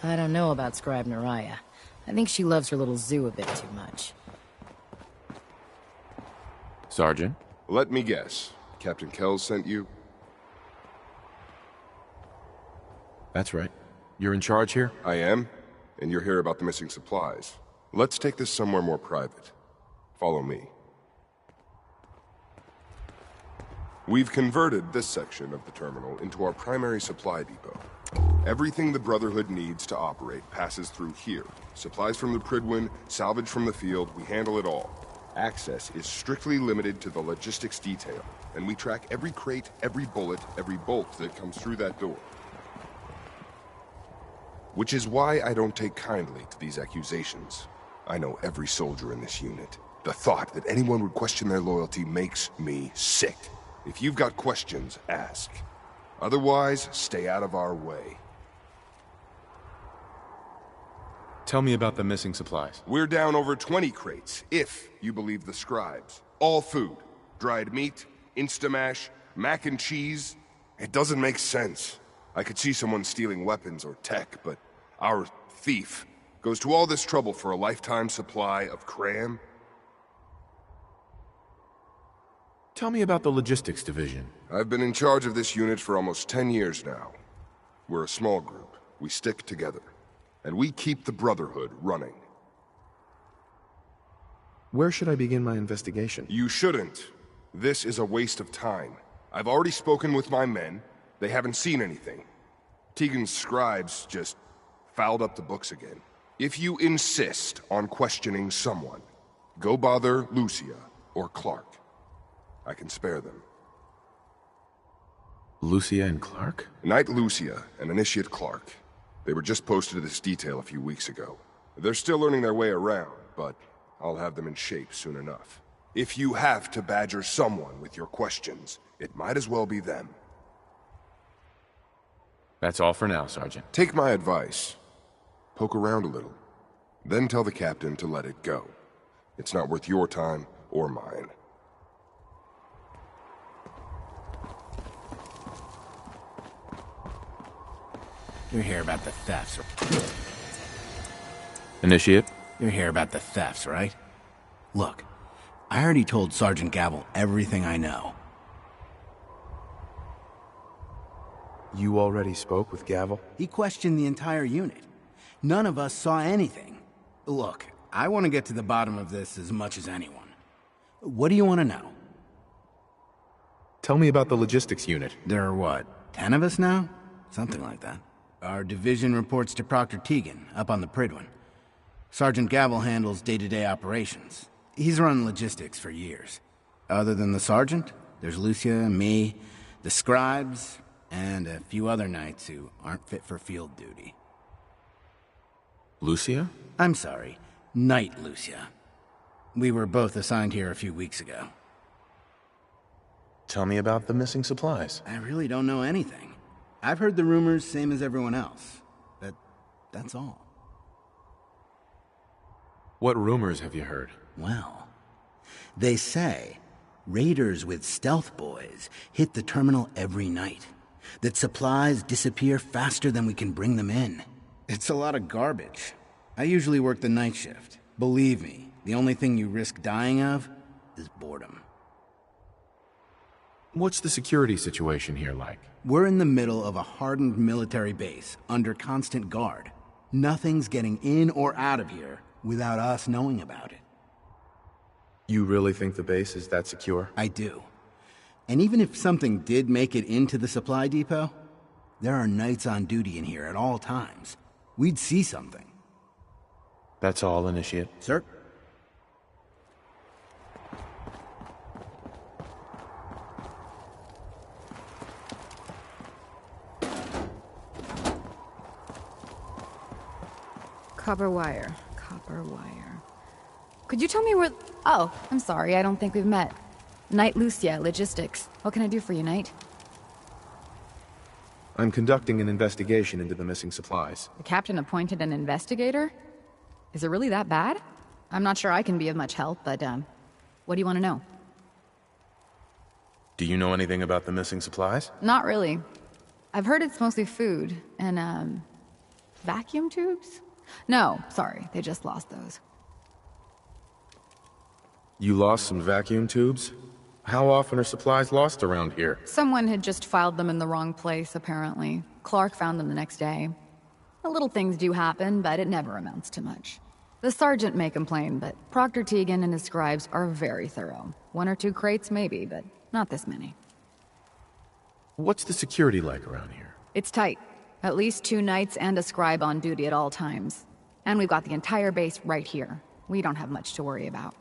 I don't know about Scribe Naraya. I think she loves her little zoo a bit too much. Sergeant? Let me guess. Captain Kells sent you? That's right. You're in charge here? I am, and you're here about the missing supplies. Let's take this somewhere more private. Follow me. We've converted this section of the terminal into our primary supply depot. Everything the Brotherhood needs to operate passes through here. Supplies from the Prydwen, salvage from the field, we handle it all. Access is strictly limited to the logistics detail, and we track every crate, every bullet, every bolt that comes through that door. Which is why I don't take kindly to these accusations. I know every soldier in this unit. The thought that anyone would question their loyalty makes me sick. If you've got questions, ask. Otherwise, stay out of our way. Tell me about the missing supplies. We're down over 20 crates, if you believe the scribes. All food. Dried meat, Instamash, mac and cheese. It doesn't make sense. I could see someone stealing weapons or tech, but our thief goes to all this trouble for a lifetime supply of cram? Tell me about the logistics division. I've been in charge of this unit for almost 10 years now. We're a small group. We stick together. And we keep the Brotherhood running. Where should I begin my investigation? You shouldn't. This is a waste of time. I've already spoken with my men. They haven't seen anything. Tegan's scribes just fouled up the books again. If you insist on questioning someone, go bother Lucia or Clark. I can spare them. Lucia and Clark? Knight Lucia and Initiate Clark. They were just posted to this detail a few weeks ago. They're still learning their way around, but I'll have them in shape soon enough. If you have to badger someone with your questions, it might as well be them. That's all for now, Sergeant. Take my advice. Poke around a little. Then tell the captain to let it go. It's not worth your time or mine. You're here about the thefts. Initiate? You're here about the thefts, right? Look, I already told Sergeant Gavel everything I know. You already spoke with Gavel? He questioned the entire unit. None of us saw anything. Look, I want to get to the bottom of this as much as anyone. What do you want to know? Tell me about the logistics unit. There are what, 10 of us now? Something like that. Our division reports to Proctor Tegan, up on the Prydwen. Sergeant Gavel handles day-to-day operations. He's run logistics for years. Other than the sergeant, there's Lucia, me, the scribes, and a few other knights who aren't fit for field duty. Lucia? I'm sorry, Knight Lucia. We were both assigned here a few weeks ago. Tell me about the missing supplies. I really don't know anything. I've heard the rumors, same as everyone else. But that's all. What rumors have you heard? Well, they say raiders with stealth boys hit the terminal every night. That supplies disappear faster than we can bring them in. It's a lot of garbage. I usually work the night shift. Believe me, the only thing you risk dying of is boredom. What's the security situation here like? We're in the middle of a hardened military base, under constant guard. Nothing's getting in or out of here without us knowing about it. You really think the base is that secure? I do. And even if something did make it into the supply depot, there are knights on duty in here at all times. We'd see something. That's all, Initiate. Sir? Copper wire. Copper wire. Could you tell me where... Oh, I'm sorry, I don't think we've met. Knight Lucia, Logistics. What can I do for you, Knight? I'm conducting an investigation into the missing supplies. The captain appointed an investigator? Is it really that bad? I'm not sure I can be of much help, but, what do you want to know? Do you know anything about the missing supplies? Not really. I've heard it's mostly food, and, Vacuum tubes? No, sorry, they just lost those. You lost some vacuum tubes? How often are supplies lost around here? Someone had just filed them in the wrong place, apparently. Clark found them the next day. The little things do happen, but it never amounts to much. The sergeant may complain, but Proctor Teagan and his scribes are very thorough. 1 or 2 crates, maybe, but not this many. What's the security like around here? It's tight. At least 2 knights and a scribe on duty at all times. And we've got the entire base right here. We don't have much to worry about.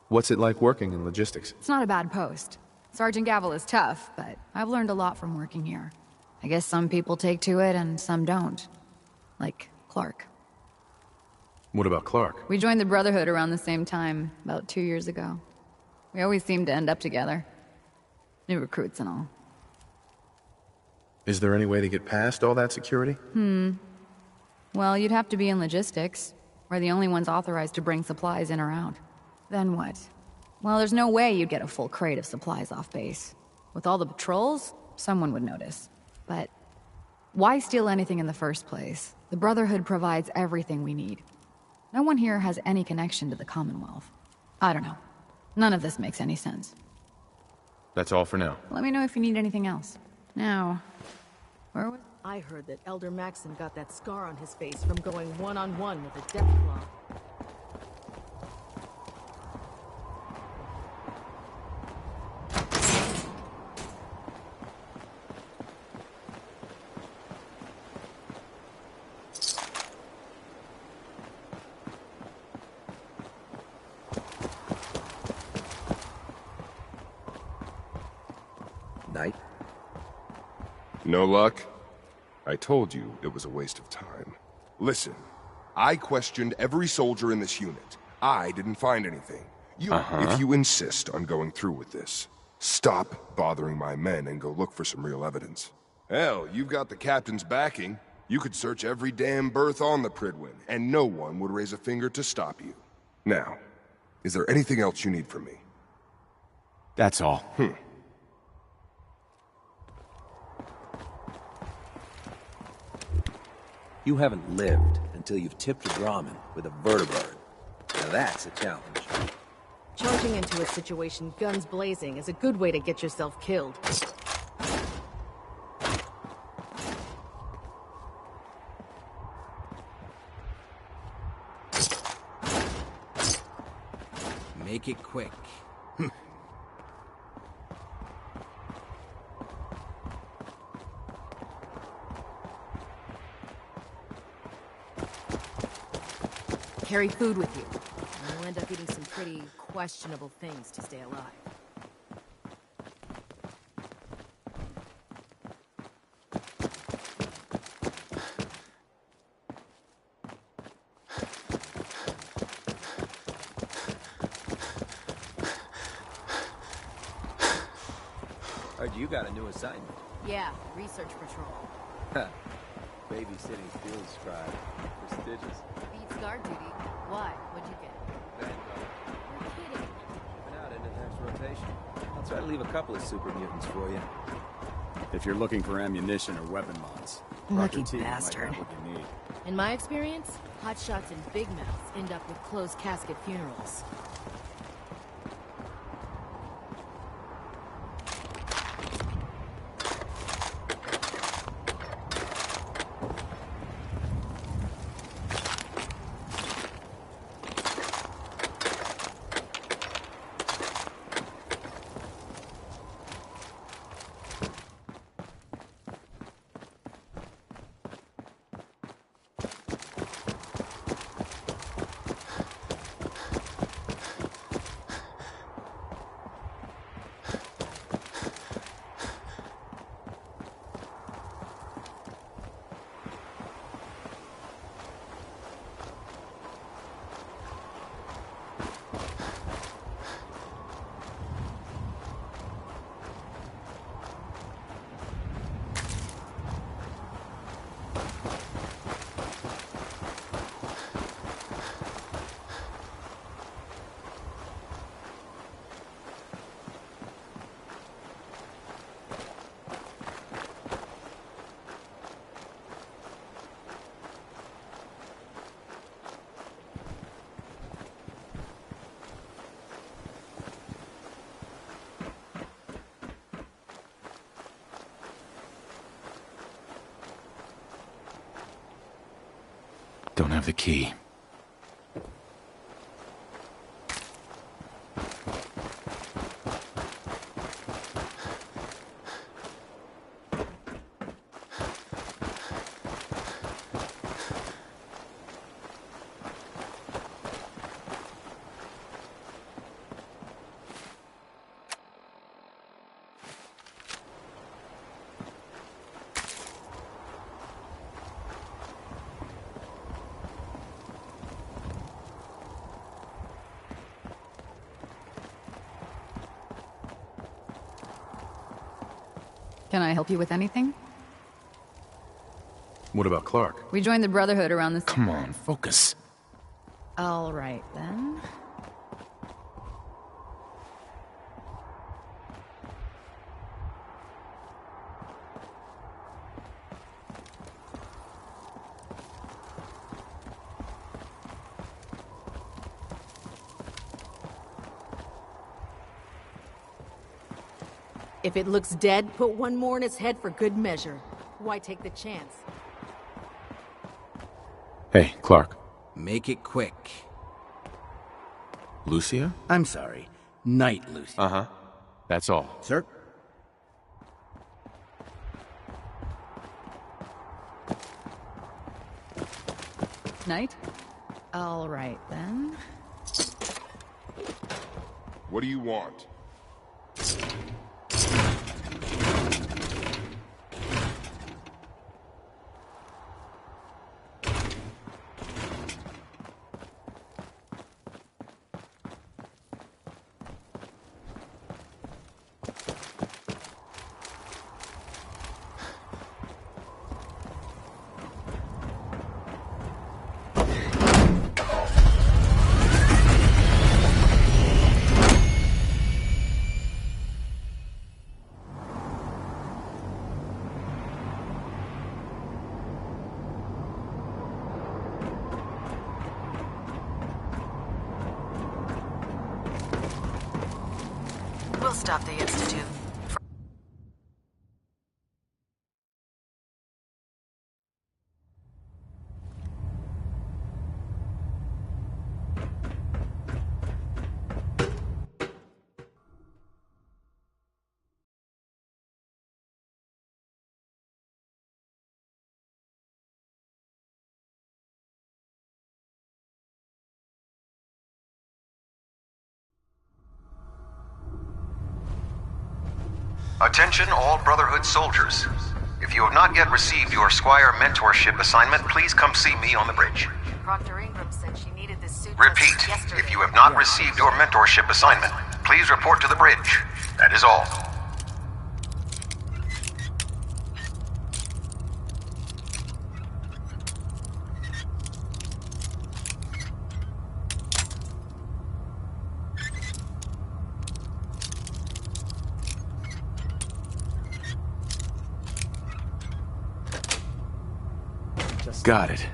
What's it like working in logistics? It's not a bad post. Sergeant Gavel is tough, but I've learned a lot from working here. I guess some people take to it and some don't. Like Clark. What about Clark? We joined the Brotherhood around the same time, about 2 years ago. We always seemed to end up together. New recruits and all. Is there any way to get past all that security? Well, you'd have to be in logistics. We're the only ones authorized to bring supplies in or out. Then what? Well, there's no way you'd get a full crate of supplies off base. With all the patrols, someone would notice. But why steal anything in the first place? The Brotherhood provides everything we need. No one here has any connection to the Commonwealth. I don't know. None of this makes any sense. That's all for now. Let me know if you need anything else. Now, where was... I heard that Elder Maxon got that scar on his face from going one-on-one with a Deathclaw. Knight? No luck? I told you it was a waste of time. Listen, I questioned every soldier in this unit. I didn't find anything. If you insist on going through with this, stop bothering my men and go look for some real evidence. Hell, you've got the captain's backing. You could search every damn berth on the Pridwin, and no one would raise a finger to stop you. Now, is there anything else you need from me? That's all. You haven't lived until you've tipped a Brahmin with a vertibird. Now that's a challenge. Charging into a situation guns blazing is a good way to get yourself killed. Make it quick. Carry food with you, and you'll end up eating some pretty questionable things to stay alive. Heard you got a new assignment. Yeah, research patrol. Babysitting field scribe. Prestigious. Beats guard duty. Why? What'd you get? You're kidding. Been out into the next rotation. I'll try to leave a couple of super mutants for you. If you're looking for ammunition or weapon mods, Lucky Proctor Teagan might bastard. have what you need. In my experience, hotshots and big mouths end up with closed casket funerals. Don't have the key. Can I help you with anything? What about Clark? We joined the Brotherhood around this. Come on, focus. All right, then. If it looks dead, put one more in its head for good measure. Why take the chance? Hey, Clark. Make it quick. Lucia? I'm sorry. Night, Lucy. Uh-huh. That's all. Sir? Night? All right, then. What do you want? We'll stop the Institute. Attention all Brotherhood soldiers. If you have not yet received your Squire mentorship assignment, please come see me on the bridge. Proctor Ingram said she needed this suit Repeat, just yesterday. if you have not received your mentorship assignment, please report to the bridge. That is all. Got it.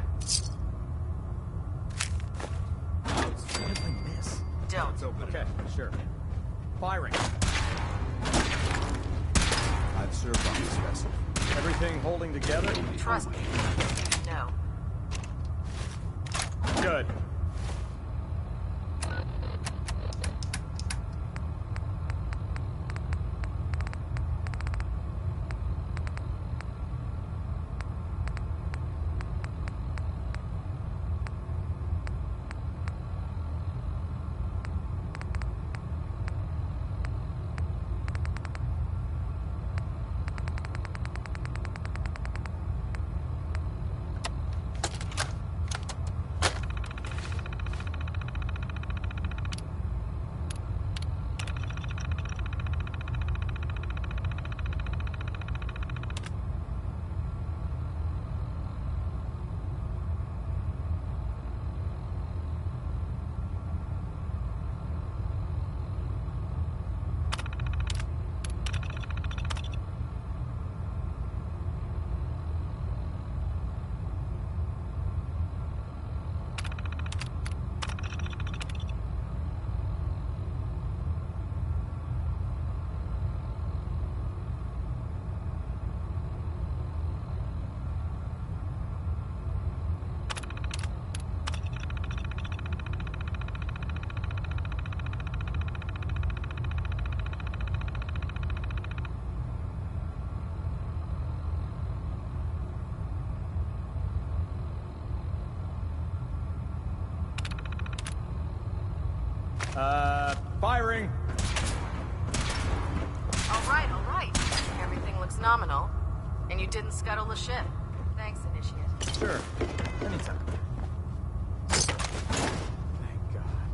Don't. Okay, sure. Firing. I've served on this vessel. Everything holding together? Trust me. No. Good. Firing! All right. Everything looks nominal. And you didn't scuttle the ship. Thanks, Initiate. Sure. Anytime. Thank God.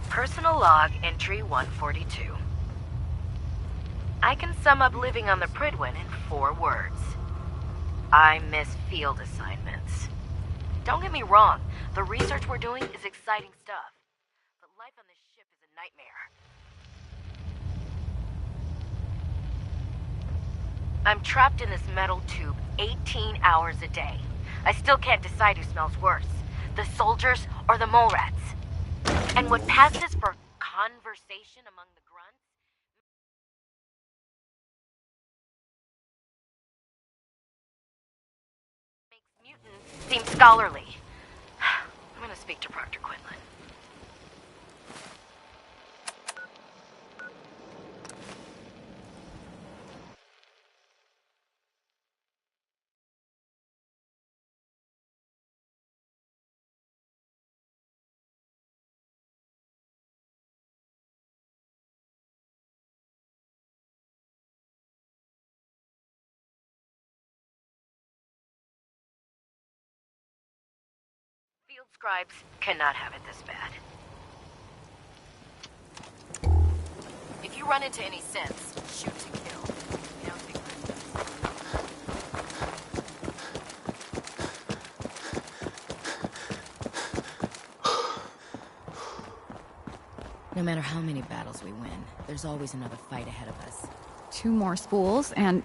Personal log entry 142. I can sum up living on the Prydwen in 4 words. I miss field assignments. Don't get me wrong, the research we're doing is exciting stuff. But life on this ship is a nightmare. I'm trapped in this metal tube 18 hours a day. I still can't decide who smells worse, the soldiers or the mole rats. And what passes for conversation among the grunts makes mutants seem scholarly. I'm gonna speak to Proctor Quinlan. Field scribes cannot have it this bad. If you run into any synths, shoot to kill. You don't take No matter how many battles we win, there's always another fight ahead of us. 2 more spools and...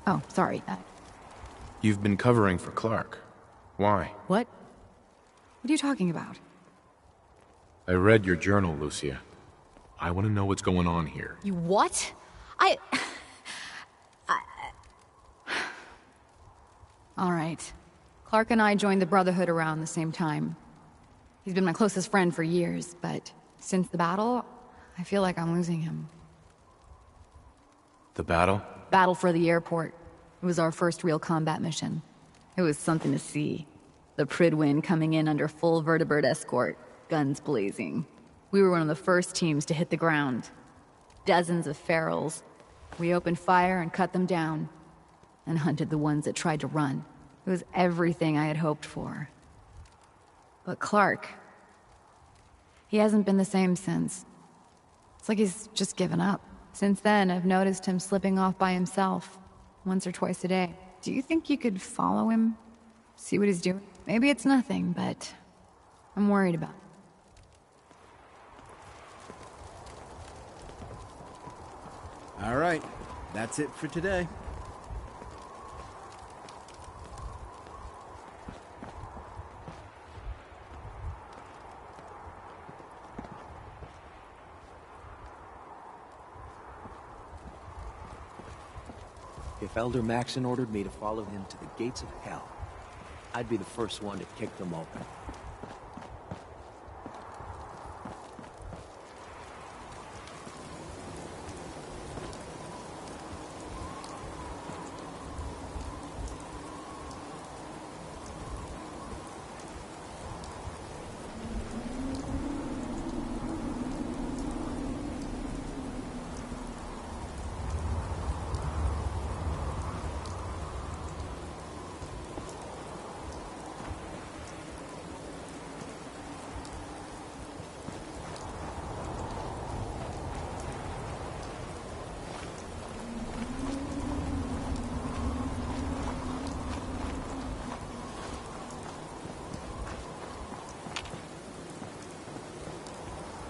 Oh, sorry. You've been covering for Clark. Why? What? What are you talking about? I read your journal, Lucia. I want to know what's going on here. You what? All right. Clark and I joined the Brotherhood around the same time. He's been my closest friend for years, but since the battle, I feel like I'm losing him. The battle? Battle for the airport. It was our first real combat mission. It was something to see. The Prydwen coming in under full vertebrate escort, guns blazing. We were one of the first teams to hit the ground. Dozens of ferals. We opened fire and cut them down, and hunted the ones that tried to run. It was everything I had hoped for. But Clark, he hasn't been the same since. It's like he's just given up. Since then, I've noticed him slipping off by himself, once or twice a day. Do you think you could follow him? See what he's doing? Maybe it's nothing, but I'm worried about it. All right, that's it for today. If Elder Maxon ordered me to follow him to the gates of hell, I'd be the first one to kick them open.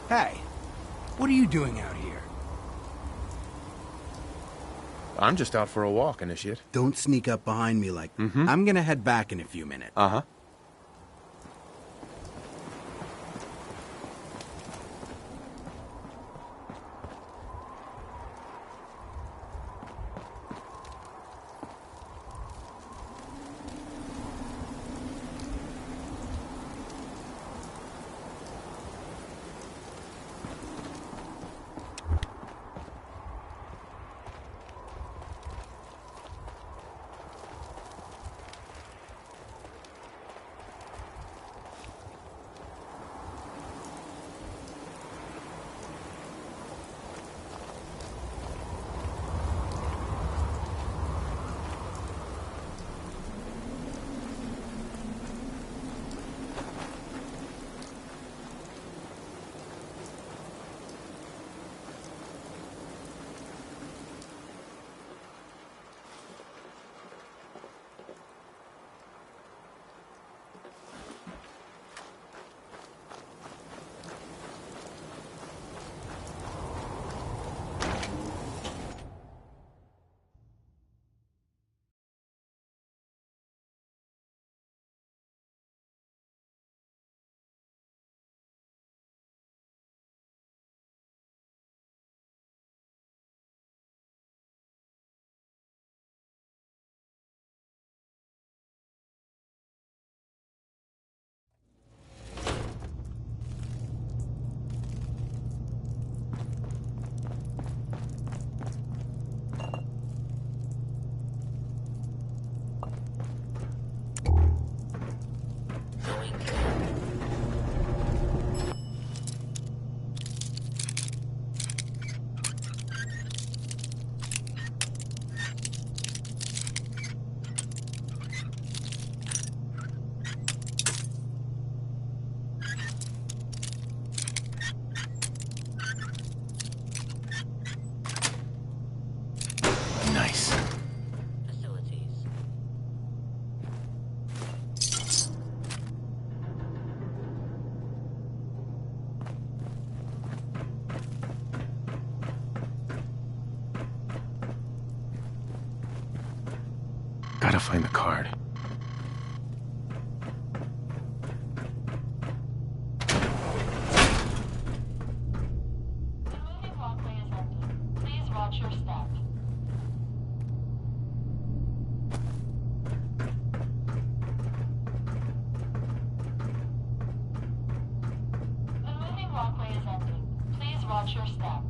Hey, what are you doing out here? I'm just out for a walk, Initiate. Don't sneak up behind me like... I'm gonna head back in a few minutes. Uh-huh. Gotta find the card. The moving walkway is empty. Please watch your step. The moving walkway is empty. Please watch your step.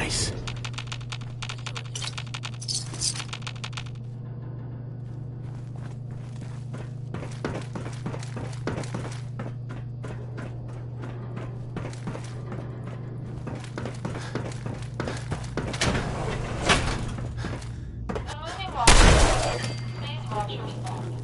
Nice. Removing walkways. Please watch your step.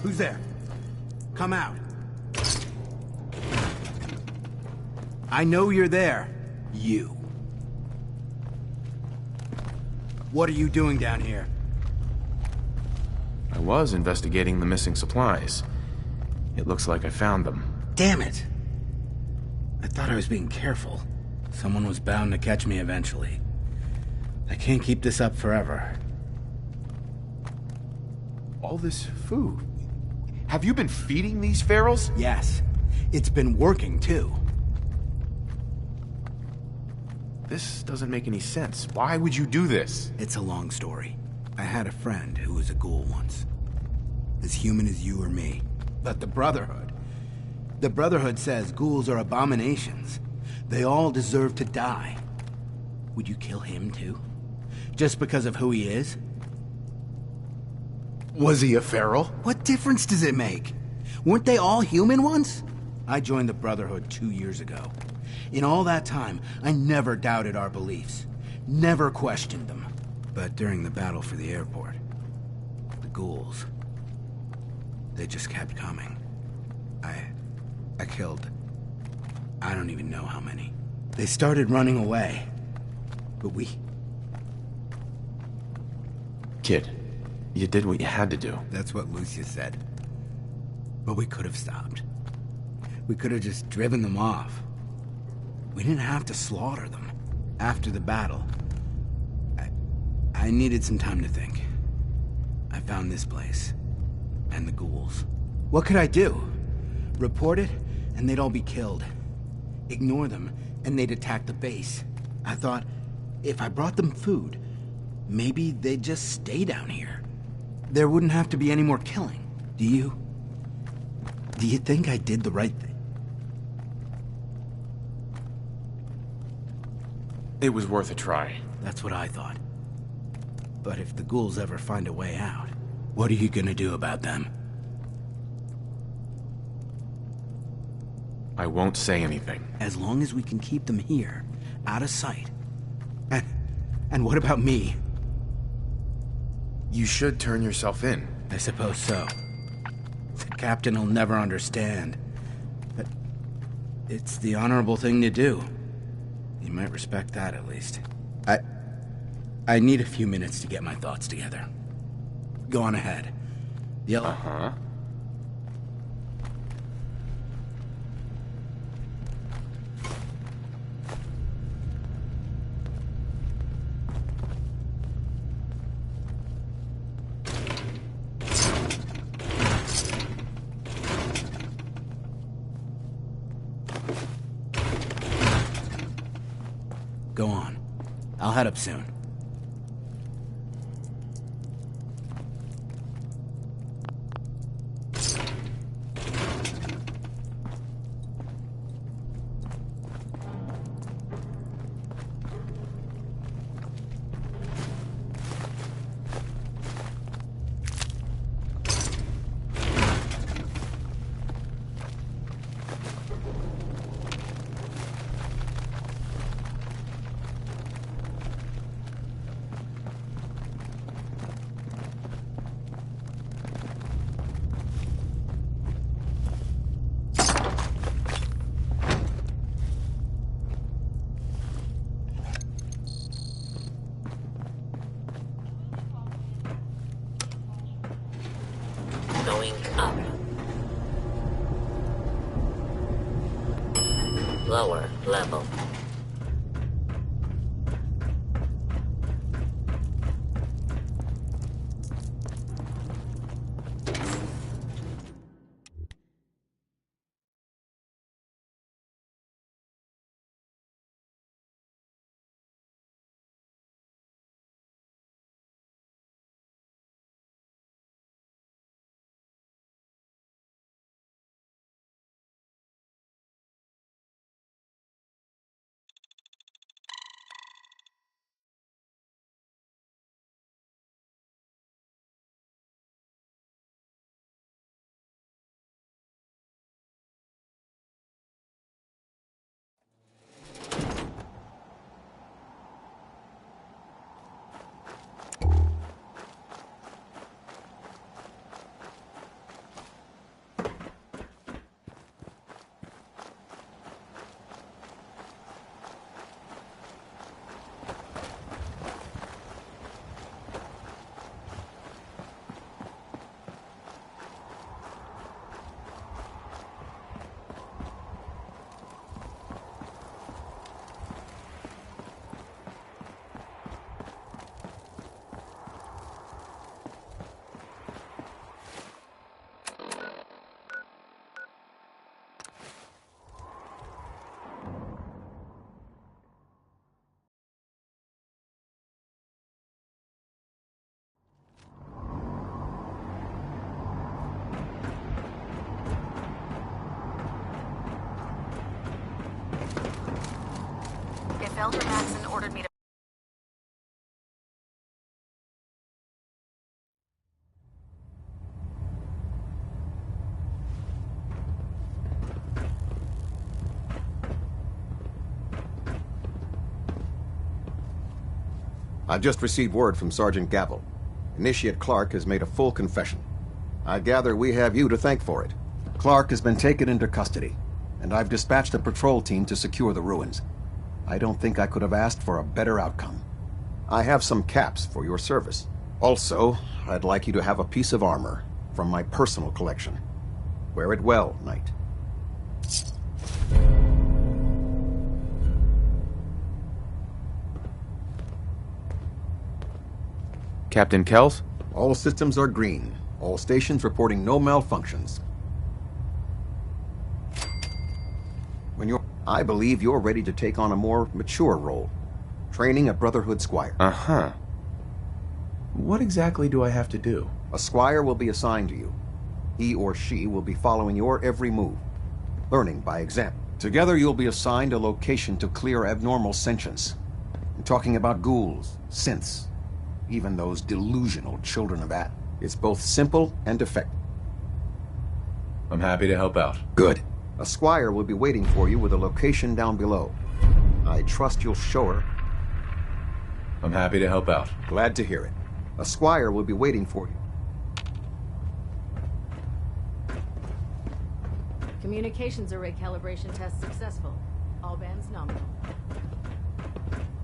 Who's there? Come out. I know you're there. You. What are you doing down here? I was investigating the missing supplies. It looks like I found them. Damn it! I thought I was being careful. Someone was bound to catch me eventually. I can't keep this up forever. All this food. Have you been feeding these ferals? Yes. It's been working, too. This doesn't make any sense. Why would you do this? It's a long story. I had a friend who was a ghoul once. As human as you or me. But the Brotherhood... The Brotherhood says ghouls are abominations. They all deserve to die. Would you kill him, too? Just because of who he is? Was he a feral? What difference does it make? Weren't they all human once? I joined the Brotherhood 2 years ago. In all that time, I never doubted our beliefs. Never questioned them. But during the battle for the airport, the ghouls, they just kept coming. I killed... I don't even know how many. They started running away. But we... Kid, you did what you had to do. That's what Lucia said. But we could have stopped. We could have just driven them off. We didn't have to slaughter them. After the battle, I needed some time to think. I found this place. And the ghouls. What could I do? Report it, and they'd all be killed. Ignore them, and they'd attack the base. I thought, if I brought them food, maybe they'd just stay down here. There wouldn't have to be any more killing. Do you? Do you think I did the right thing? It was worth a try. That's what I thought. But if the ghouls ever find a way out, what are you gonna do about them? I won't say anything. As long as we can keep them here, out of sight. And what about me? You should turn yourself in. I suppose so. The captain will never understand. But it's the honorable thing to do. You might respect that, at least. I need a few minutes to get my thoughts together. Go on ahead. Yellow. Uh-huh. Go on. I'll head up soon. Going up. Lower level. Elder Maxon ordered me to... I've just received word from Sergeant Gavel. Initiate Clark has made a full confession. I gather we have you to thank for it. Clark has been taken into custody, and I've dispatched a patrol team to secure the ruins. I don't think I could have asked for a better outcome. I have some caps for your service. Also, I'd like you to have a piece of armor from my personal collection. Wear it well, Knight. Captain Kells? All systems are green. All stations reporting no malfunctions. I believe you're ready to take on a more mature role. Training a Brotherhood Squire. Uh-huh. What exactly do I have to do? A Squire will be assigned to you. He or she will be following your every move, learning by example. Together you'll be assigned a location to clear abnormal sentience. I'm talking about ghouls, synths, even those delusional children of At. It's both simple and effective. I'm happy to help out. Good. A Squire will be waiting for you with a location down below. I trust you'll show her. I'm happy to help out. Glad to hear it. A Squire will be waiting for you. Communications array calibration test successful. All bands nominal.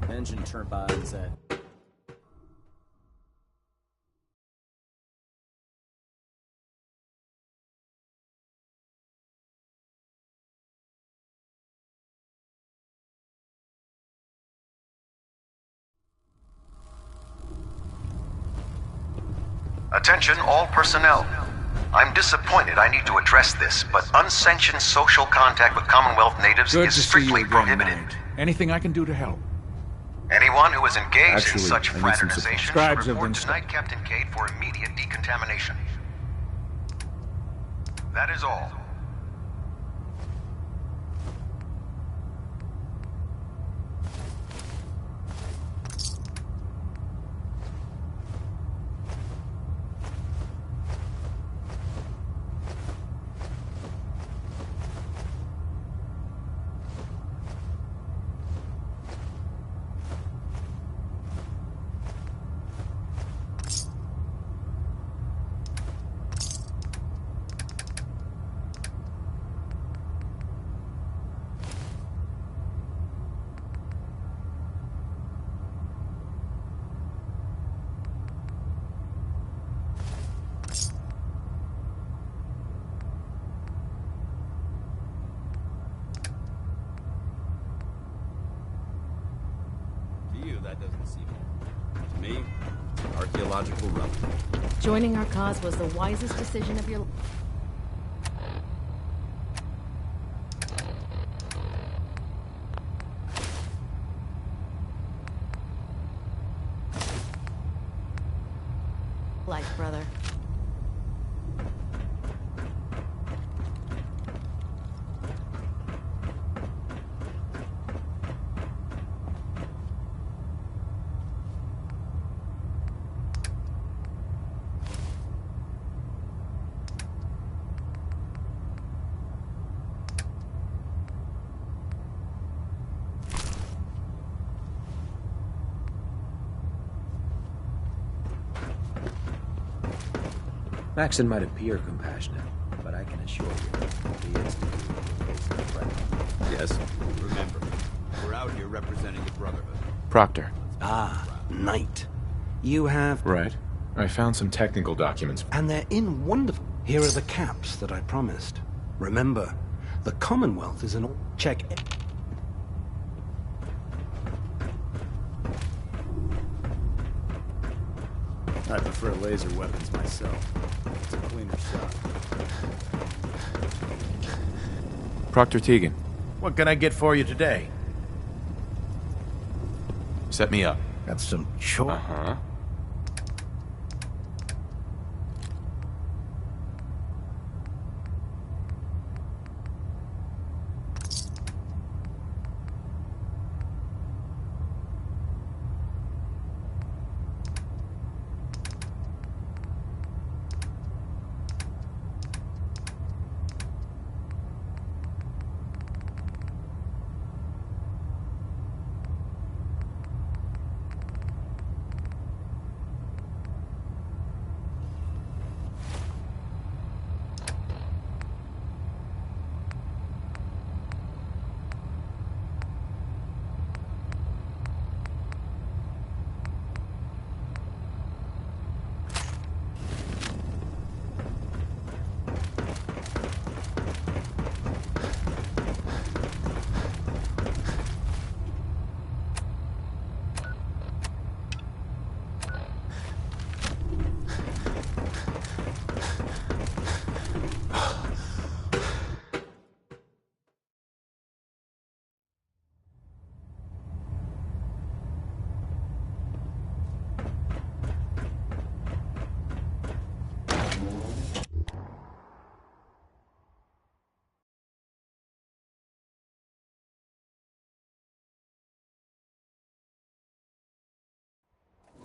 Engine turbines at... Attention all personnel. I'm disappointed I need to address this, but unsanctioned social contact with Commonwealth natives is strictly prohibited. Anything I can do to help? Anyone who is engaged in such I need some fraternization Scribes should have been report to Knight Captain Cade for immediate decontamination. That is all. That doesn't seem... To me, archaeological relic. Joining our cause was the wisest decision of your life. Brother. Maxon might appear compassionate, but I can assure you, he is to be a threat. Yes, remember, we're out here representing the Brotherhood. Proctor. Ah, Knight. You have... Right. I found some technical documents. And they're in wonderful... Here are the caps that I promised. Remember, the Commonwealth is an... Check... I prefer laser weapons myself. It's a cleaner shot. Proctor Tegan. What can I get for you today? Set me up. Got some choice. Uh-huh.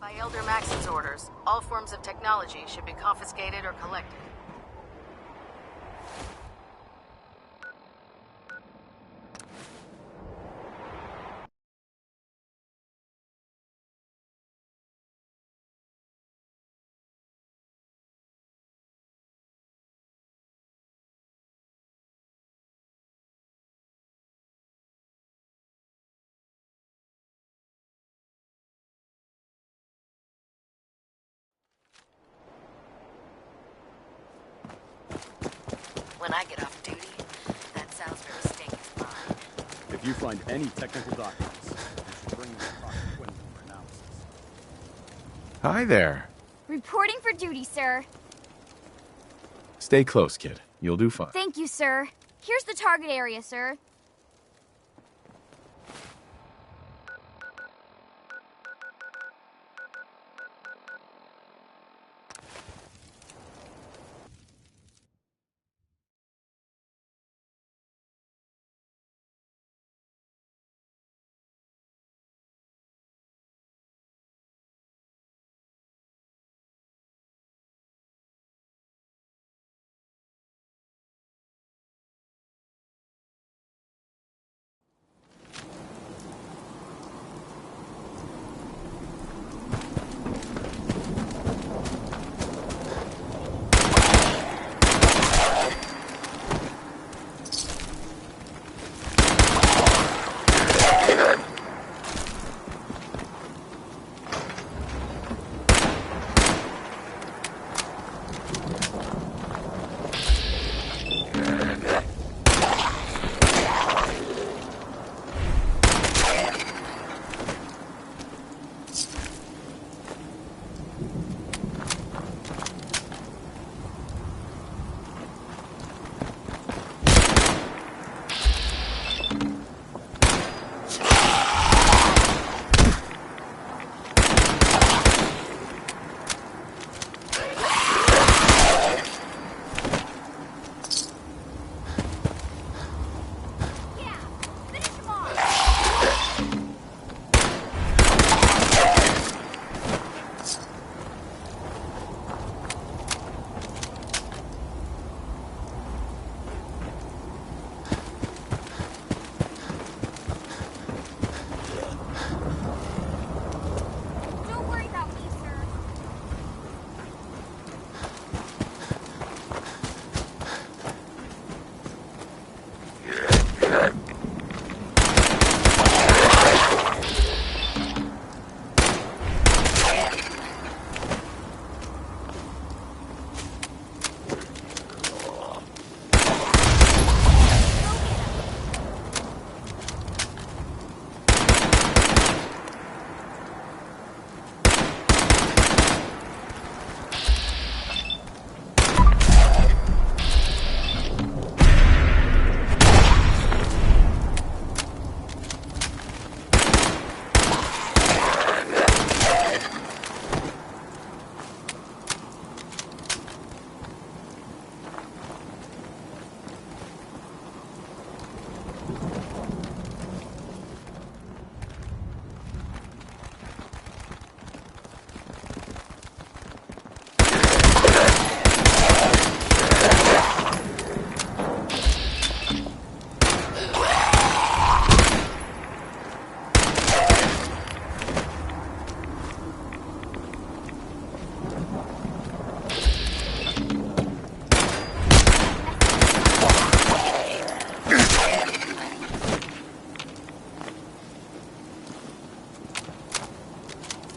By Elder Maxon's orders, all forms of technology should be confiscated or collected. When I get off duty, that Salisbury steak is mine. If you find any technical documents, you should bring them to Dr. Quinlan for analysis. Hi there. Reporting for duty, sir. Stay close, kid. You'll do fine. Thank you, sir. Here's the target area, sir.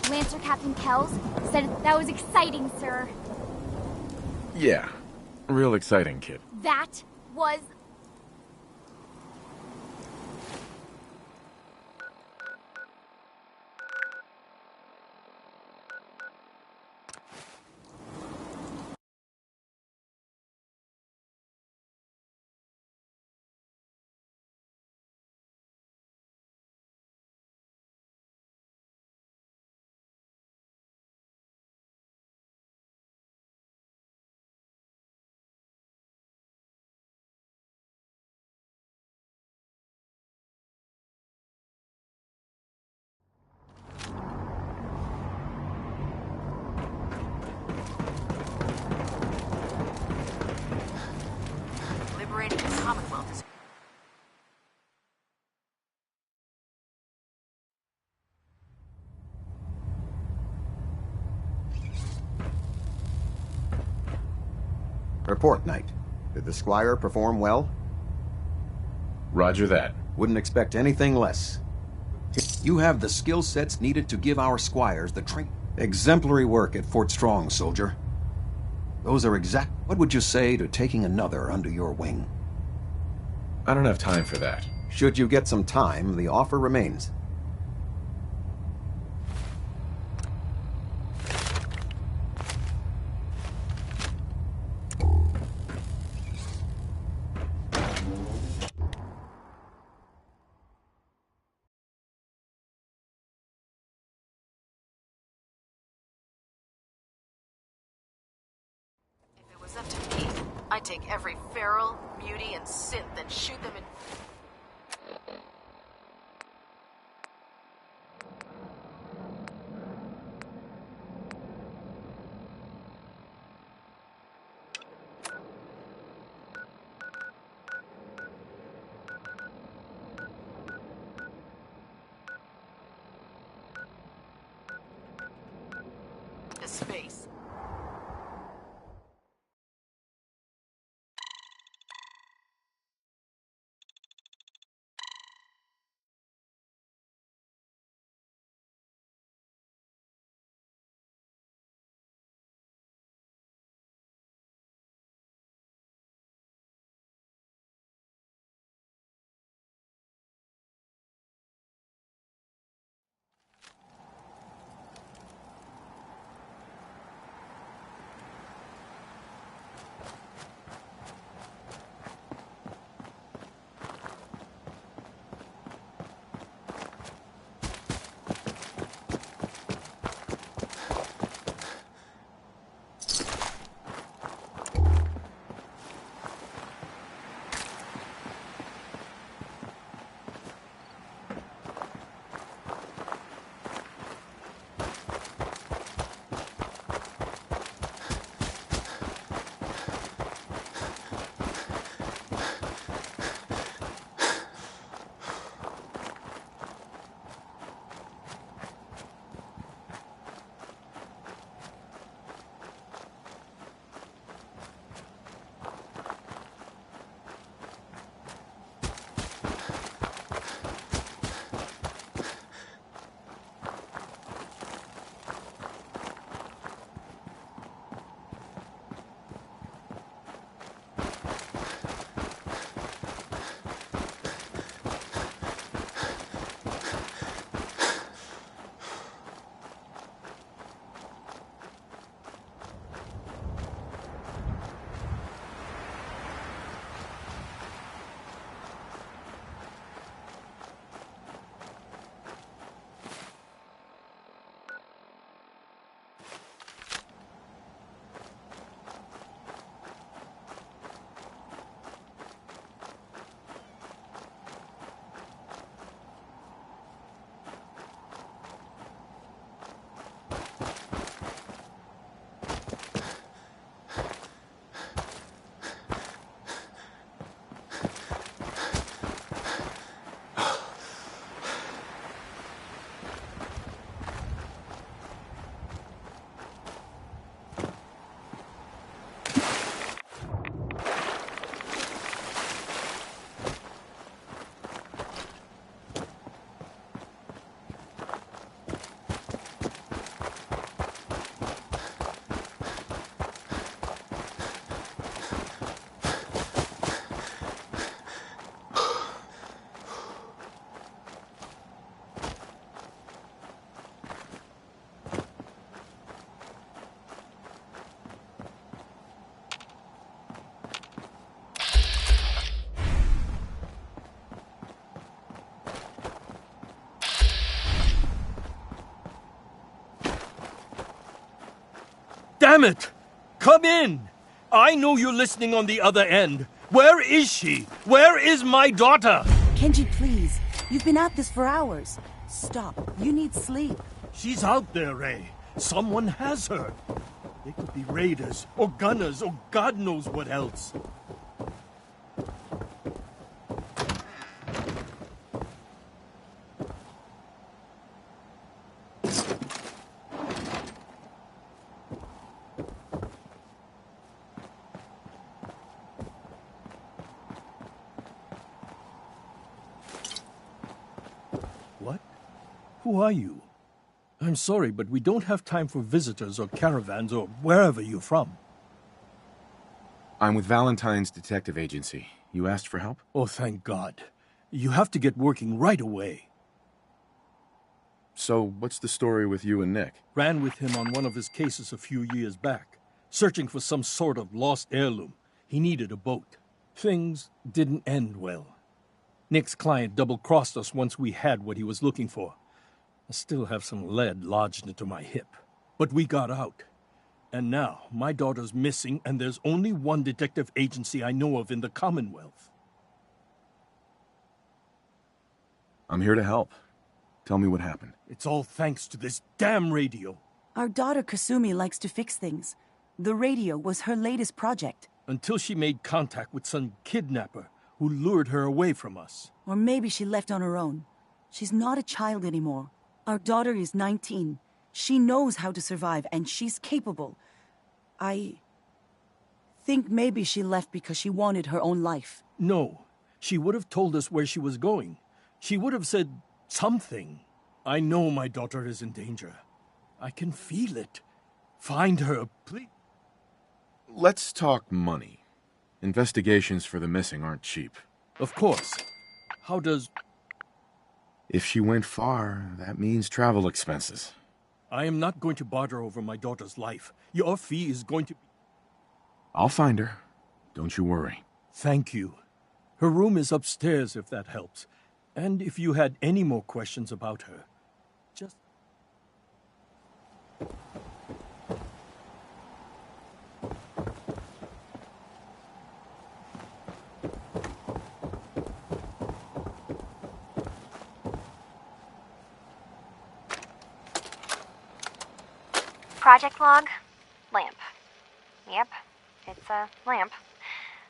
Lancer Captain Kells said that was exciting, sir. Yeah. Real exciting, kid. That was Report, Knight. Did the Squire perform well? Roger that. Wouldn't expect anything less. You have the skill sets needed to give our Squires the training. Exemplary work at Fort Strong, soldier. Those are exact... What would you say to taking another under your wing? I don't have time for that. Should you get some time, the offer remains. If it was up to me, I'd take every feral, mutie, and synth and shoot them in... to space. Damn it! Come in! I know you're listening on the other end. Where is she? Where is my daughter? Kenji, please. You've been at this for hours. Stop. You need sleep. She's out there, Ray. Someone has her. They could be raiders, or gunners, or God knows what else. Who are you? I'm sorry, but we don't have time for visitors or caravans or wherever you're from. I'm with Valentine's detective agency. You asked for help? Oh, thank God. You have to get working right away. So, what's the story with you and Nick? Ran with him on one of his cases a few years back, searching for some sort of lost heirloom. He needed a boat. Things didn't end well. Nick's client double-crossed us once we had what he was looking for. I still have some lead lodged into my hip. But we got out. And now, my daughter's missing, and there's only one detective agency I know of in the Commonwealth. I'm here to help. Tell me what happened. It's all thanks to this damn radio. Our daughter Kasumi likes to fix things. The radio was her latest project. Until she made contact with some kidnapper who lured her away from us. Or maybe she left on her own. She's not a child anymore. Our daughter is 19. She knows how to survive, and she's capable. I think maybe she left because she wanted her own life. No. She would have told us where she was going. She would have said something. I know my daughter is in danger. I can feel it. Find her, please. Let's talk money. Investigations for the missing aren't cheap. Of course. How does... If she went far, that means travel expenses. I am not going to barter over my daughter's life. Your fee is going to be... I'll find her. Don't you worry. Thank you. Her room is upstairs, if that helps. And if you had any more questions about her, just... Project log, lamp. Yep, it's a lamp.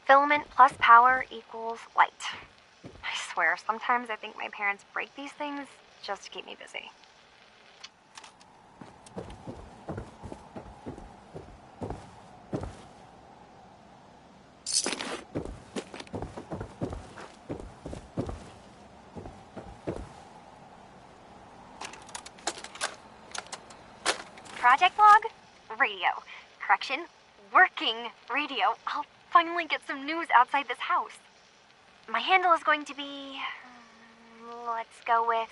Filament plus power equals light. I swear, sometimes I think my parents break these things just to keep me busy. Project log, radio. Correction, working radio. I'll finally get some news outside this house. My handle is going to be... let's go with...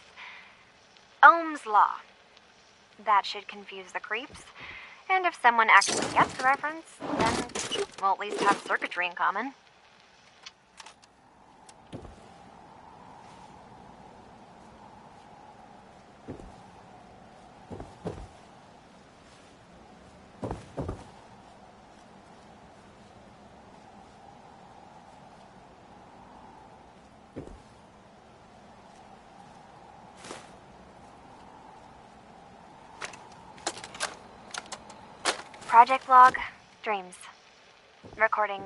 Ohm's Law. That should confuse the creeps. And if someone actually gets the reference, then we'll at least have circuitry in common. Project log, dreams. Recording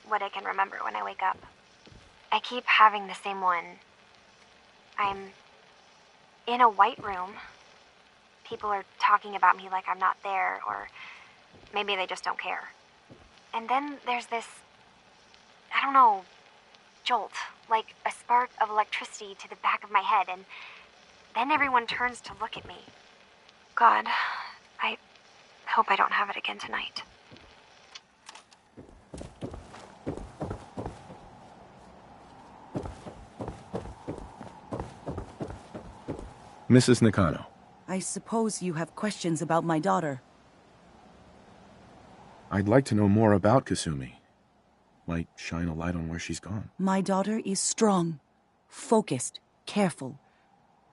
what I can remember when I wake up. I keep having the same one. I'm in a white room. People are talking about me like I'm not there, or maybe they just don't care. And then there's this, I don't know, jolt, like a spark of electricity to the back of my head, and then everyone turns to look at me. God, I hope I don't have it again tonight. Mrs. Nakano. I suppose you have questions about my daughter. I'd like to know more about Kasumi. Might shine a light on where she's gone. My daughter is strong, focused, careful.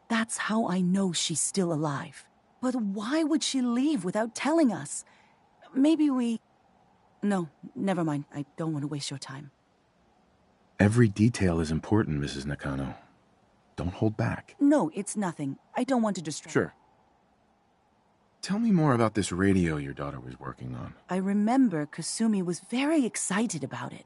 That's how I know she's still alive. But why would she leave without telling us? Maybe we... No, never mind. I don't want to waste your time. Every detail is important, Mrs. Nakano. Don't hold back. No, it's nothing. I don't want to distract. Sure. Tell me more about this radio your daughter was working on. I remember Kasumi was very excited about it.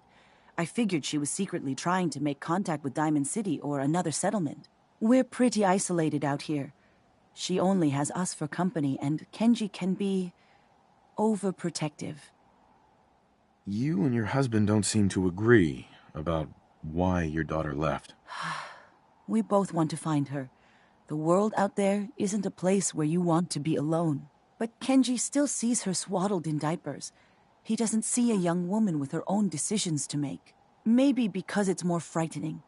I figured she was secretly trying to make contact with Diamond City or another settlement. We're pretty isolated out here. She only has us for company, and Kenji can be overprotective. You and your husband don't seem to agree about why your daughter left. We both want to find her. The world out there isn't a place where you want to be alone. But Kenji still sees her swaddled in diapers. He doesn't see a young woman with her own decisions to make. Maybe because it's more frightening.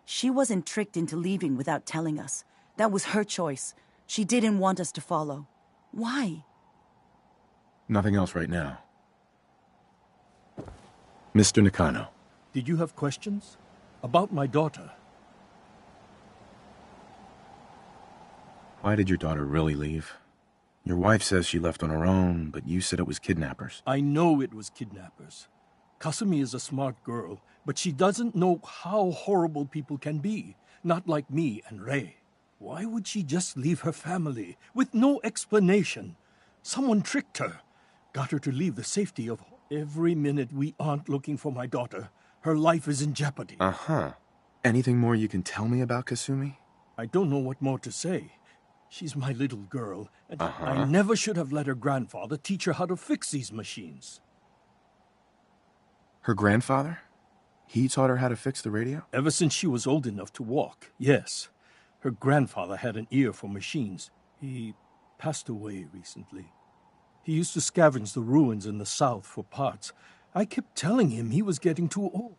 She wasn't tricked into leaving without telling us. That was her choice. She didn't want us to follow. Why? Nothing else right now. Mr. Nakano. Did you have questions? About my daughter? Why did your daughter really leave? Your wife says she left on her own, but you said it was kidnappers. I know it was kidnappers. Kasumi is a smart girl, but she doesn't know how horrible people can be. Not like me and Rei. Why would she just leave her family, with no explanation? Someone tricked her. Got her to leave the safety of... Every minute we aren't looking for my daughter, her life is in jeopardy. Uh-huh. Anything more you can tell me about Kasumi? I don't know what more to say. She's my little girl, and I never should have let her grandfather teach her how to fix these machines. Her grandfather? He taught her how to fix the radio? Ever since she was old enough to walk, yes. Her grandfather had an ear for machines. He passed away recently. He used to scavenge the ruins in the south for parts. I kept telling him he was getting too old.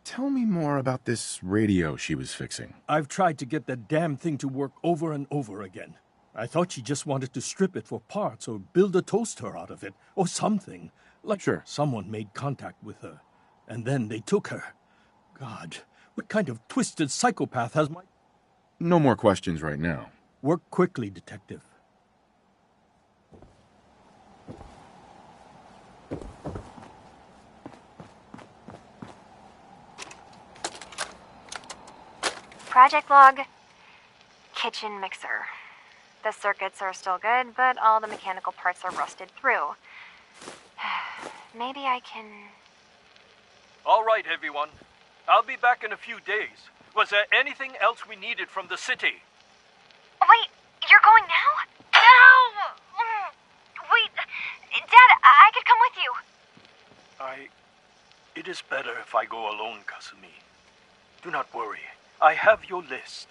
Tell me more about this radio she was fixing. I've tried to get that damn thing to work over and over again. I thought she just wanted to strip it for parts or build a toaster out of it, or something. Like someone made contact with her, and then they took her. God, what kind of twisted psychopath has my... No more questions right now. Work quickly, Detective. Project log. Kitchen mixer. The circuits are still good, but all the mechanical parts are rusted through. Maybe I can... All right, everyone. I'll be back in a few days. Was there anything else we needed from the city? Wait, you're going now? No! Wait, Dad, I could come with you. It is better if I go alone, Kasumi. Do not worry. I have your list.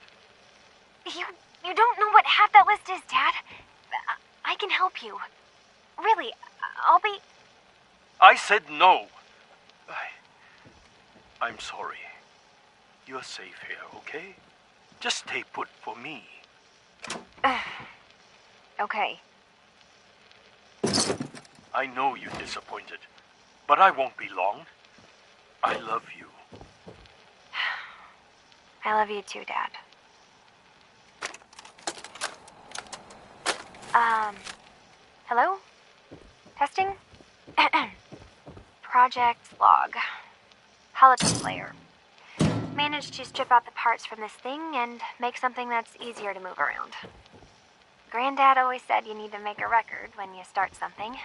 You don't know what half that list is, Dad. I can help you. Really, I'll be... I said no. I'm sorry. You're safe here, okay? Just stay put for me. Okay. I know you're disappointed, but I won't be long. I love you. I love you too, Dad. Hello? Testing? Project log. Holodeck player. Managed to strip out the parts from this thing and make something that's easier to move around. Granddad always said you need to make a record when you start something.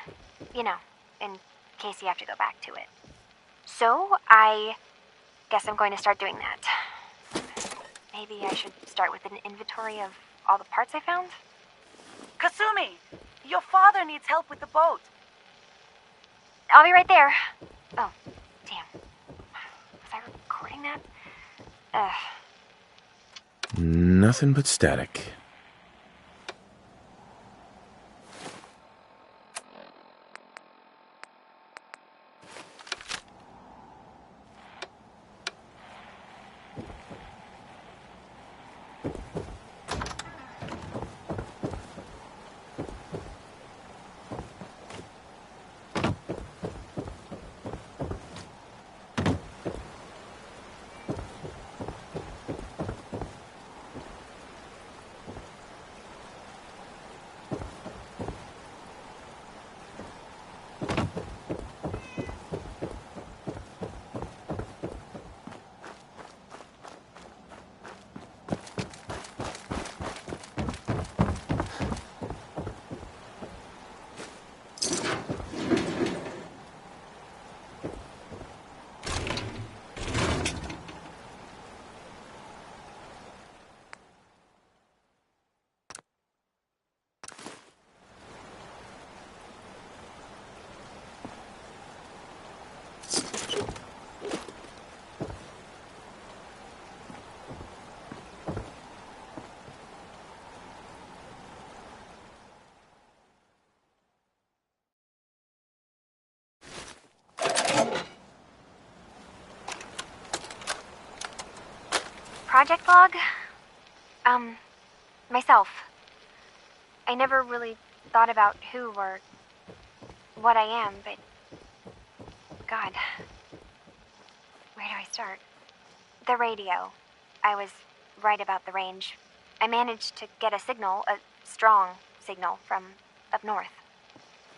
You know, in case you have to go back to it. So, I guess I'm going to start doing that. Maybe I should start with an inventory of all the parts I found? Kasumi, your father needs help with the boat. I'll be right there. Oh, damn. Was I recording that? Nothing but static. project log? Myself. I never really thought about who or what I am, but... God. Where do I start? The radio. I was right about the range. I managed to get a signal, a strong signal, from up north.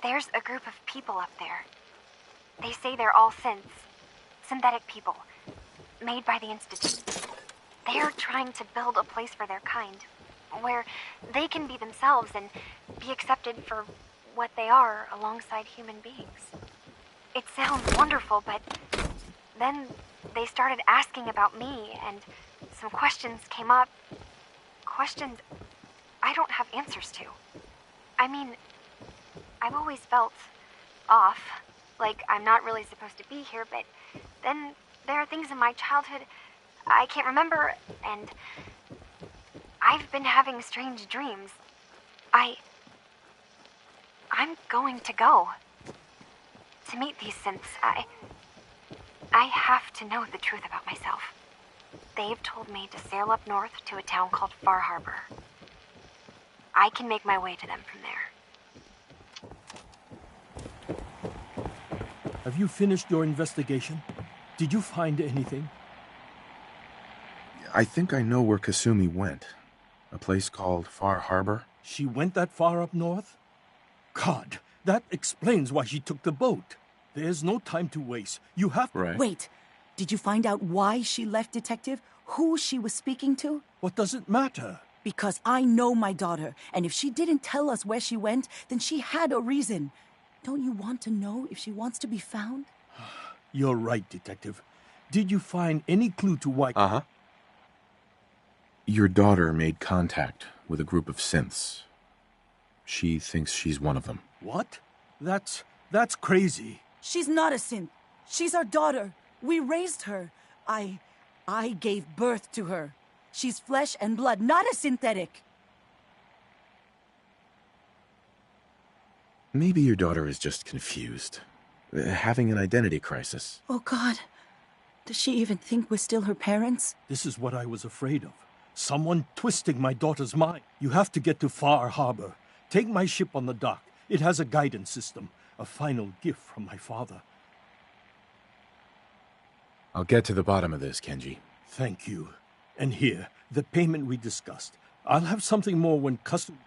There's a group of people up there. They say they're all synths. Synthetic people. Made by the Institute. They're trying to build a place for their kind, where they can be themselves and be accepted for what they are alongside human beings. It sounds wonderful, but then they started asking about me, and some questions came up. Questions I don't have answers to. I mean, I've always felt off, like I'm not really supposed to be here, but then there are things in my childhood I can't remember, and I've been having strange dreams. I'm going to go. To meet these synths, I have to know the truth about myself. They've told me to sail up north to a town called Far Harbor. I can make my way to them from there. Have you finished your investigation? Did you find anything? I think I know where Kasumi went. A place called Far Harbor. She went that far up north? God, that explains why she took the boat. There's no time to waste. You have... Right. Wait, did you find out why she left, Detective? Who she was speaking to? What does it matter? Because I know my daughter, and if she didn't tell us where she went, then she had a reason. Don't you want to know if she wants to be found? You're right, Detective. Did you find any clue to why... Uh-huh. Your daughter made contact with a group of synths. She thinks she's one of them. What? That's crazy. She's not a synth. She's our daughter. We raised her. I gave birth to her. She's flesh and blood, not a synthetic. Maybe your daughter is just confused. Having an identity crisis. Oh, God. Does she even think we're still her parents? This is what I was afraid of. Someone twisting my daughter's mind. You have to get to Far Harbor. Take my ship on the dock. It has a guidance system. A final gift from my father. I'll get to the bottom of this, Kenji. Thank you. And here, the payment we discussed. I'll have something more when custom...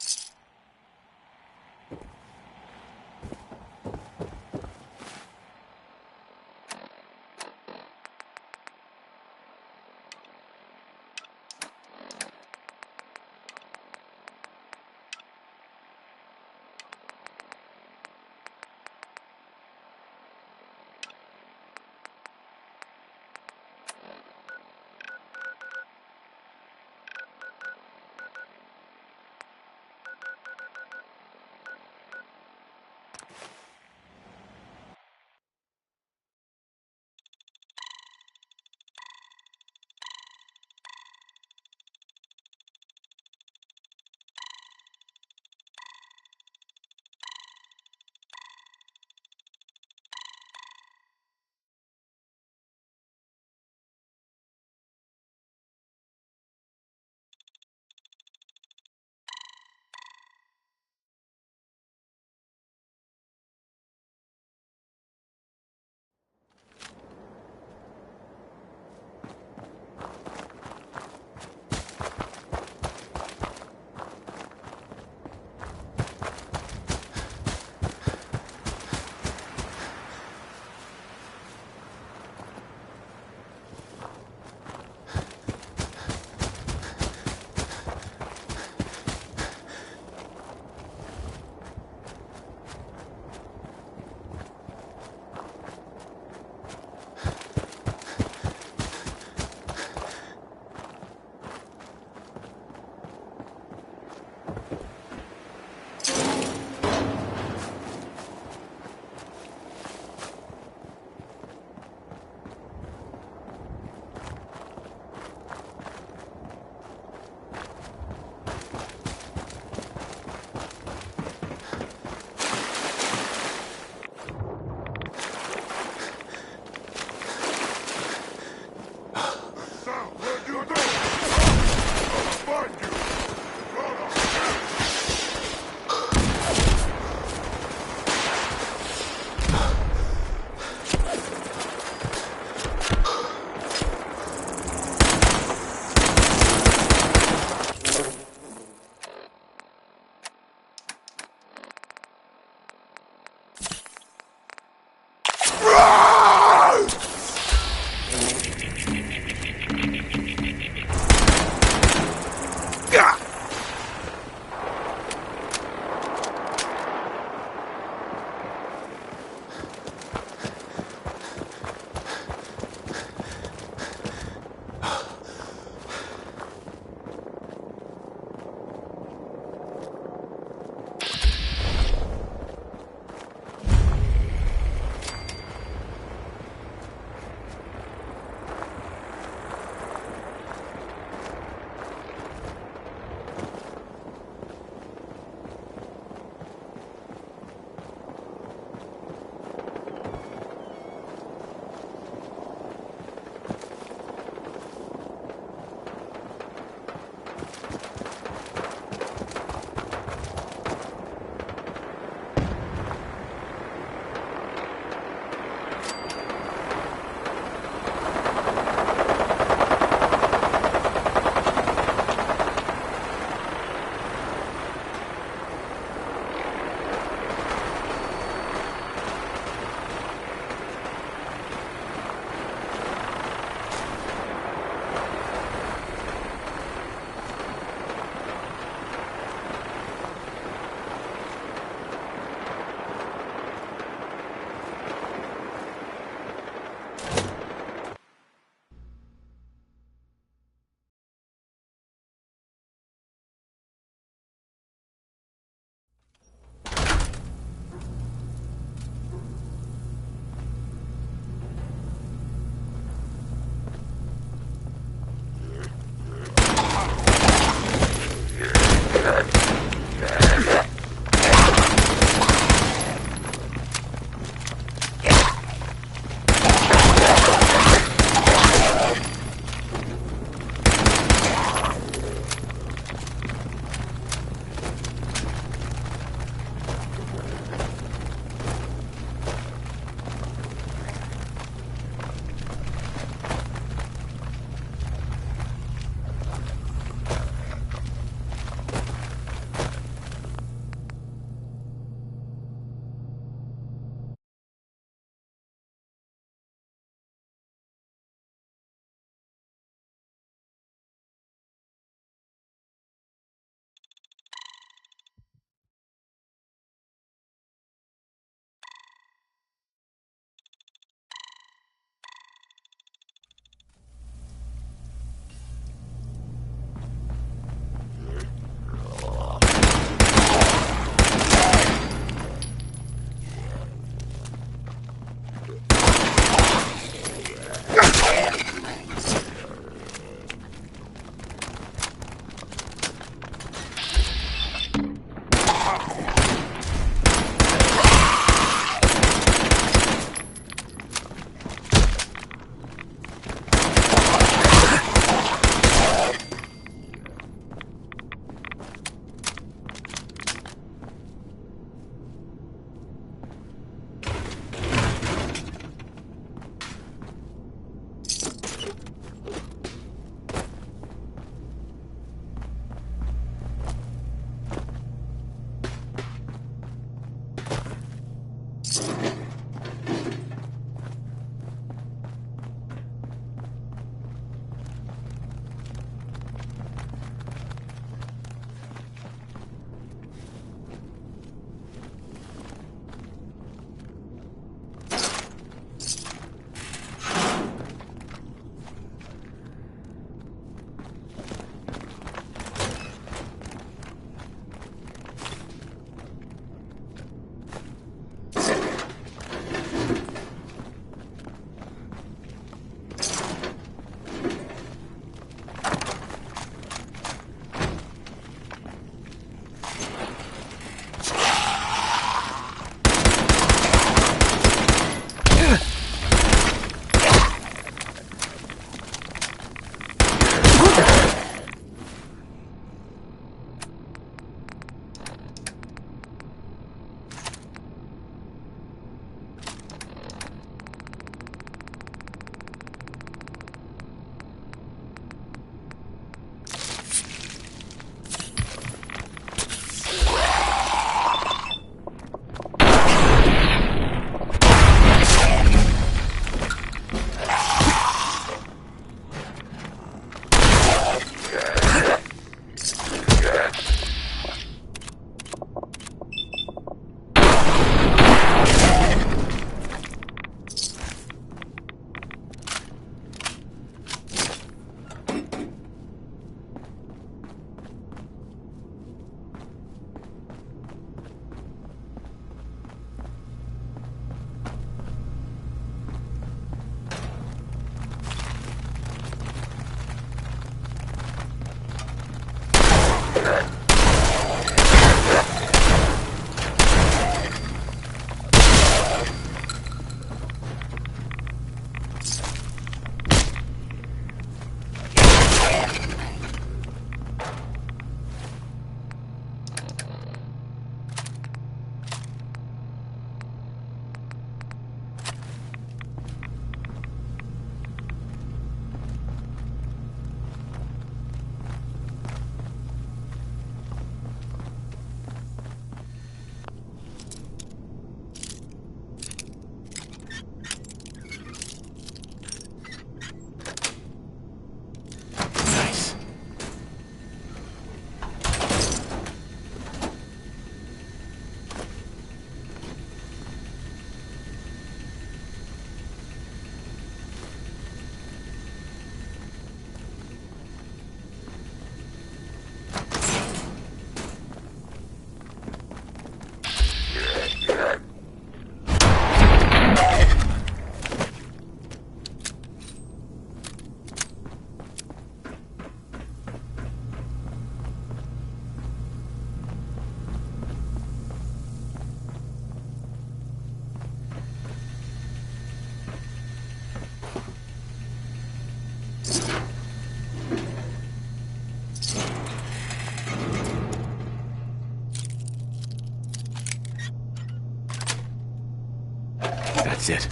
That's it.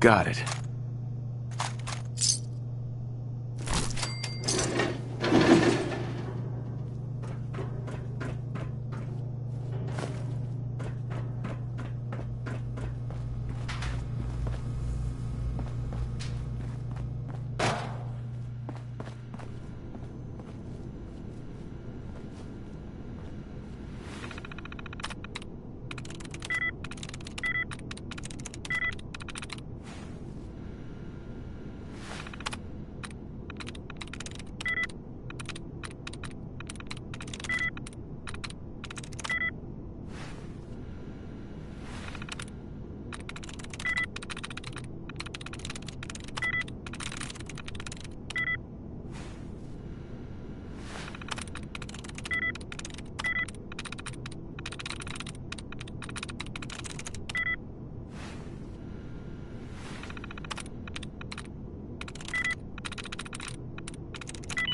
Got it.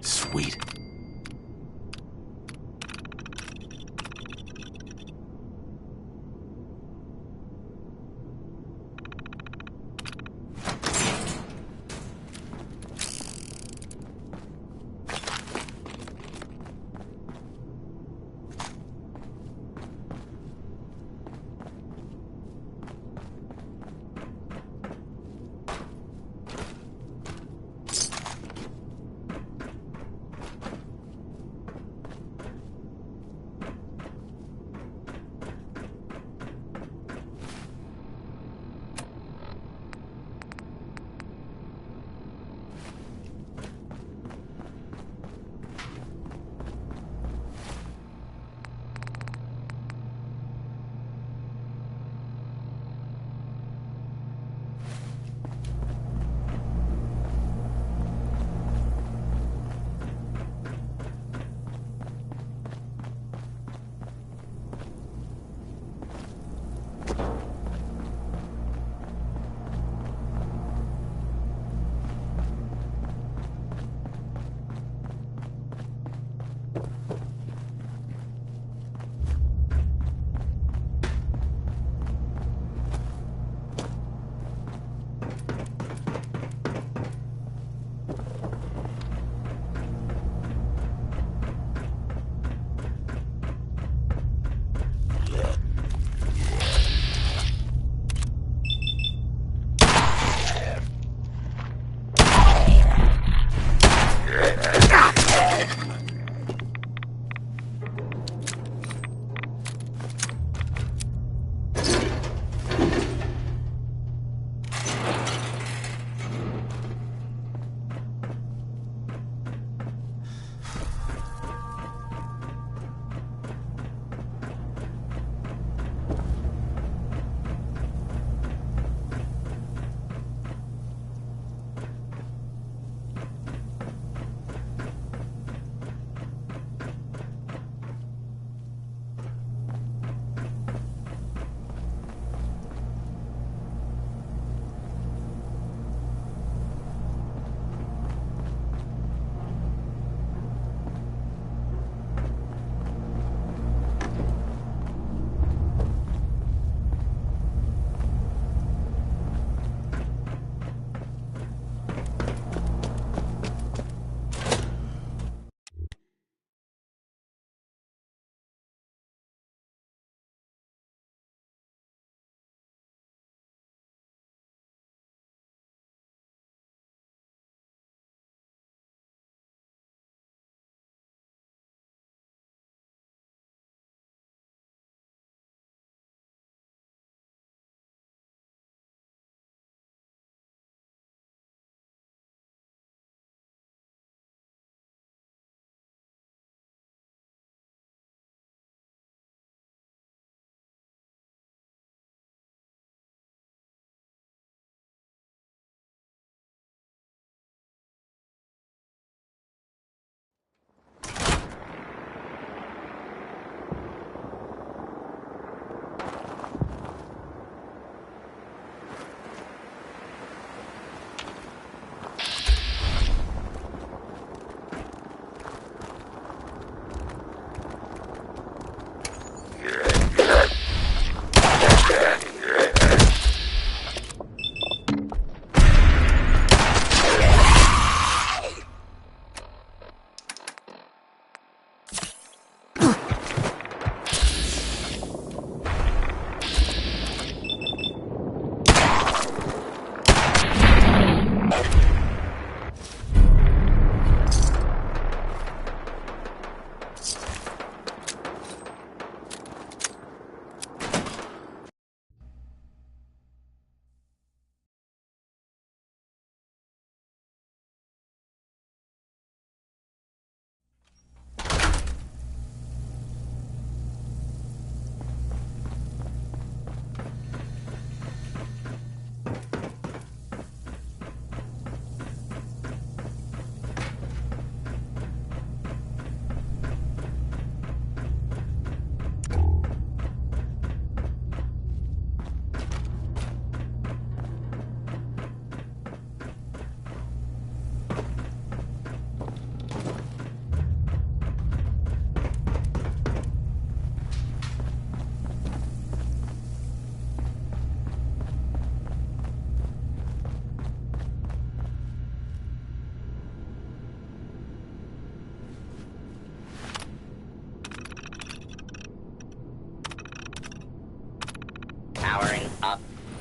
Sweet.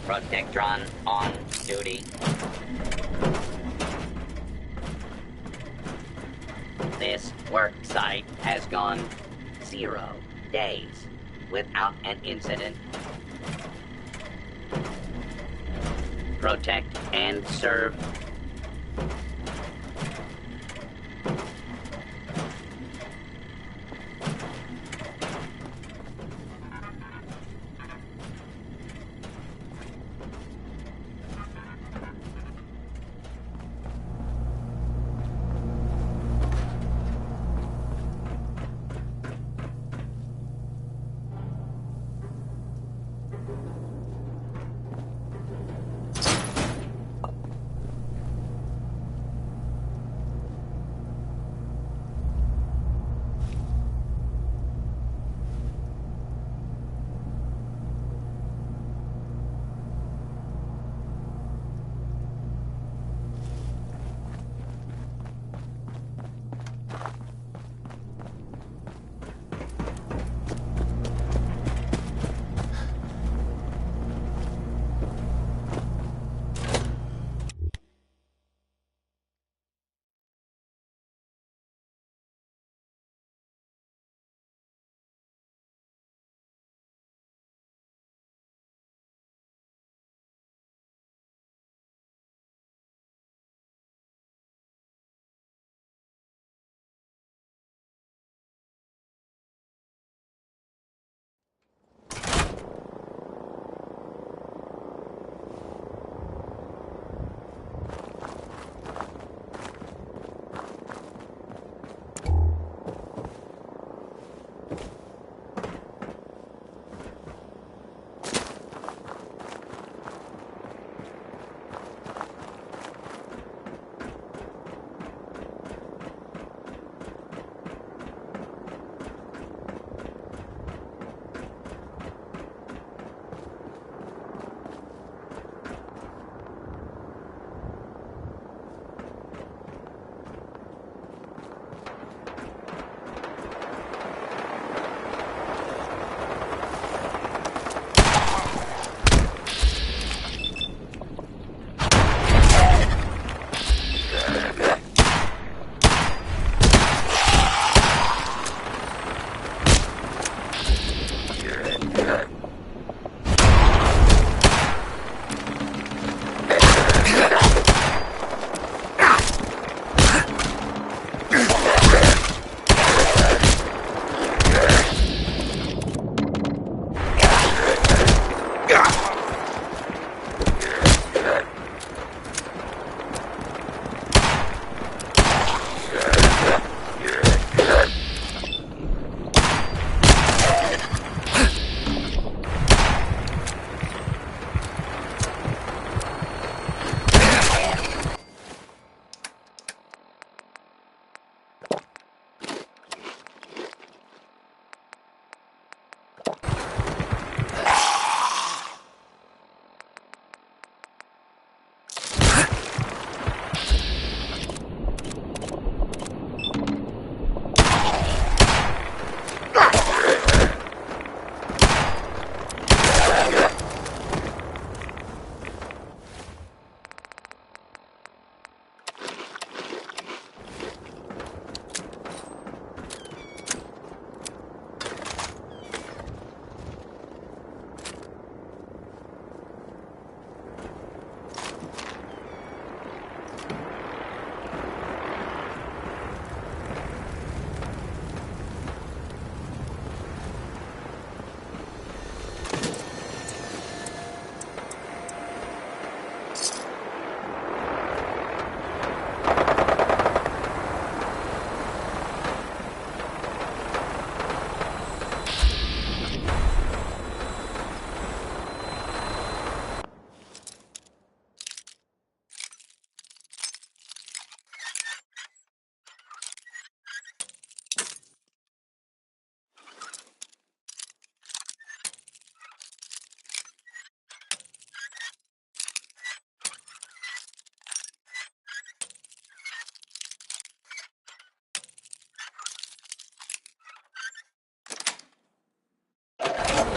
Protectron on duty. This work site has gone 0 days without an incident. Protect and serve.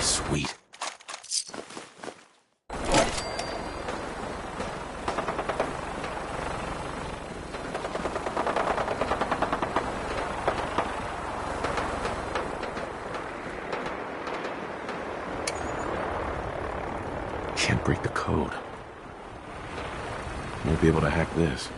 Sweet. break the code. Won't be able to hack this.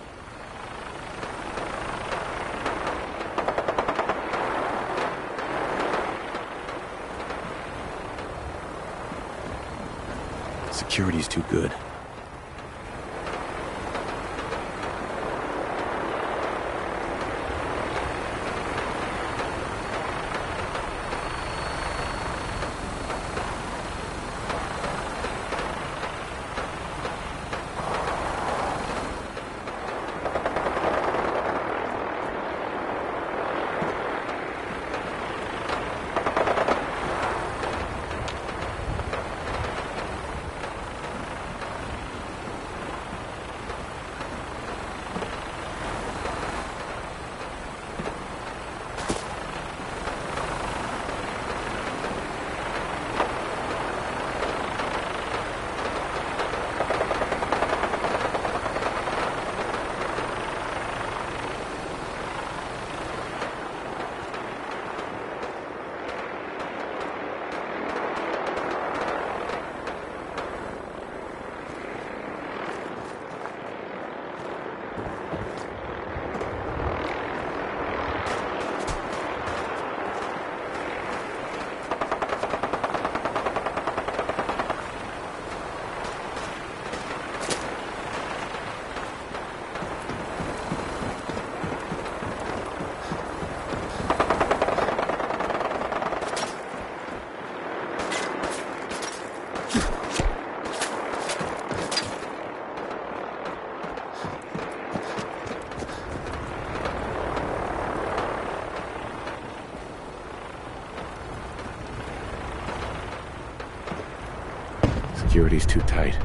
Security's too good. Security's too tight.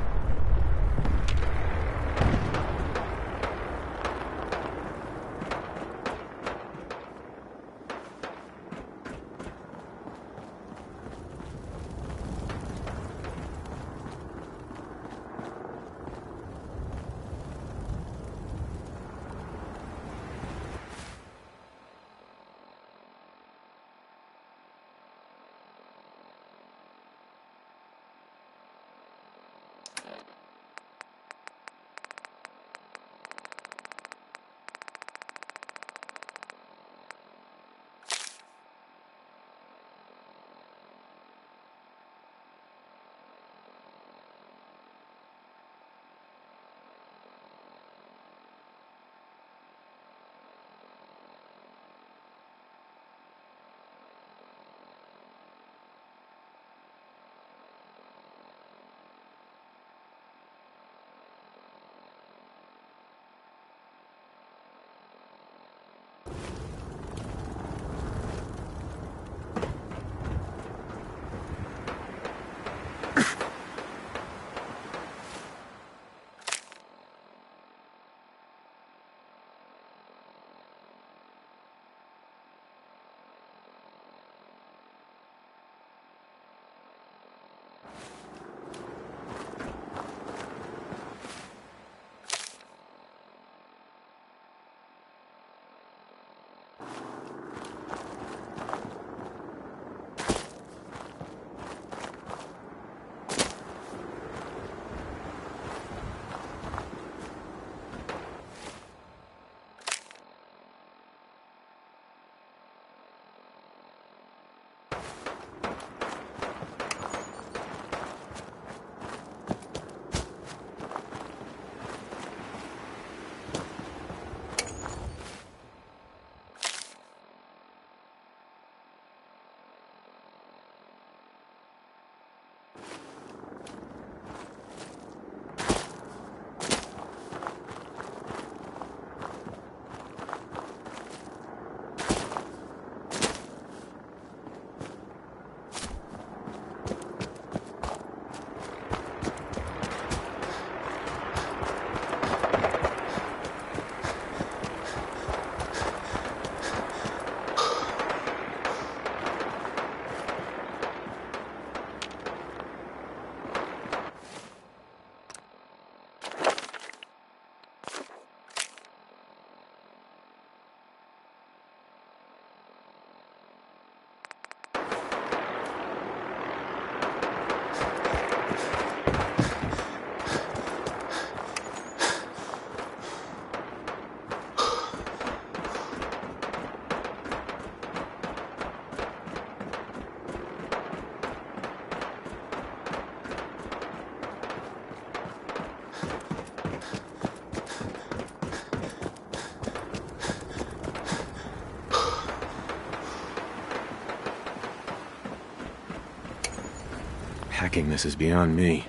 Hacking this is beyond me.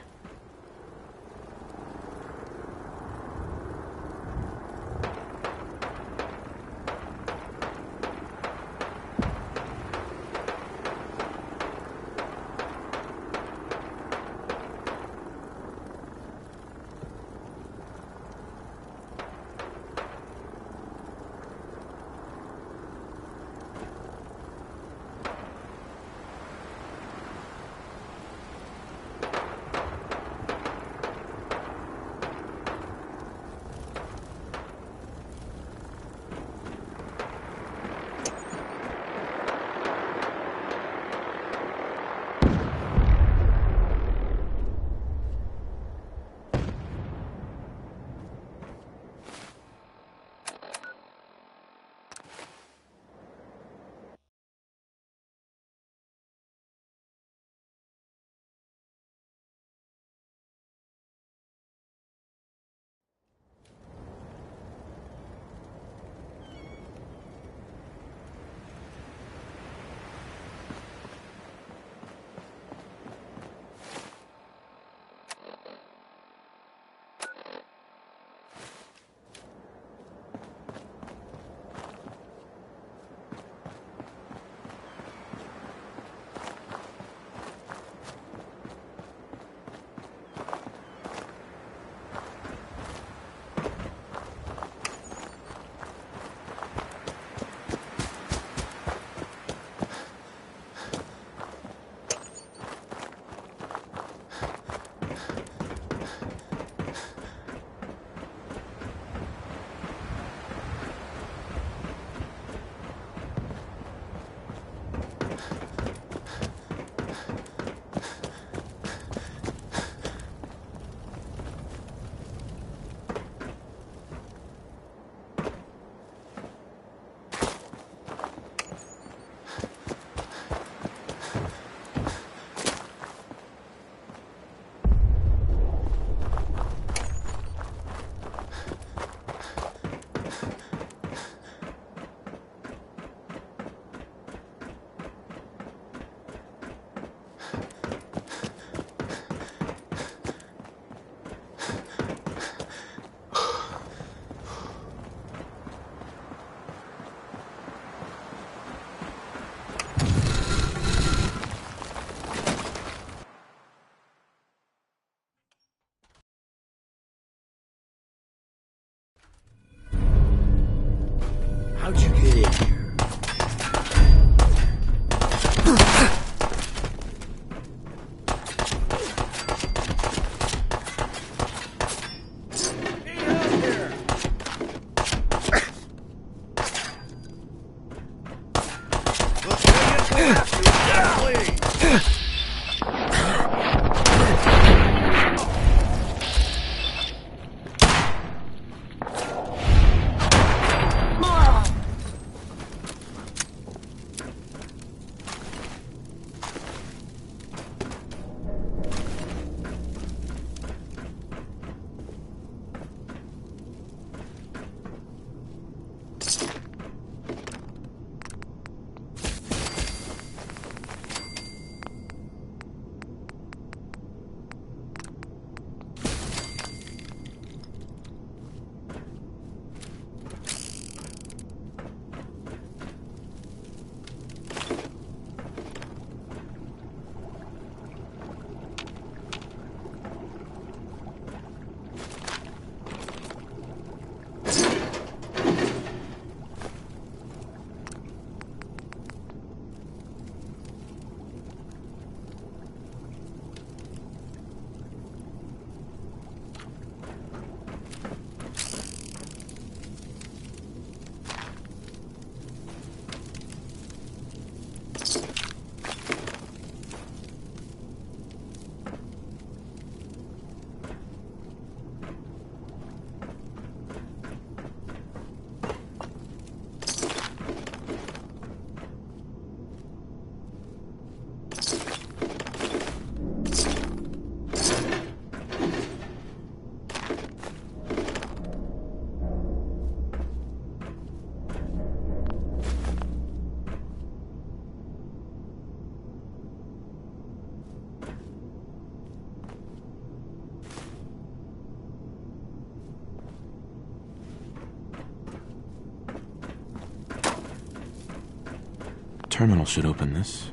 terminal should open this.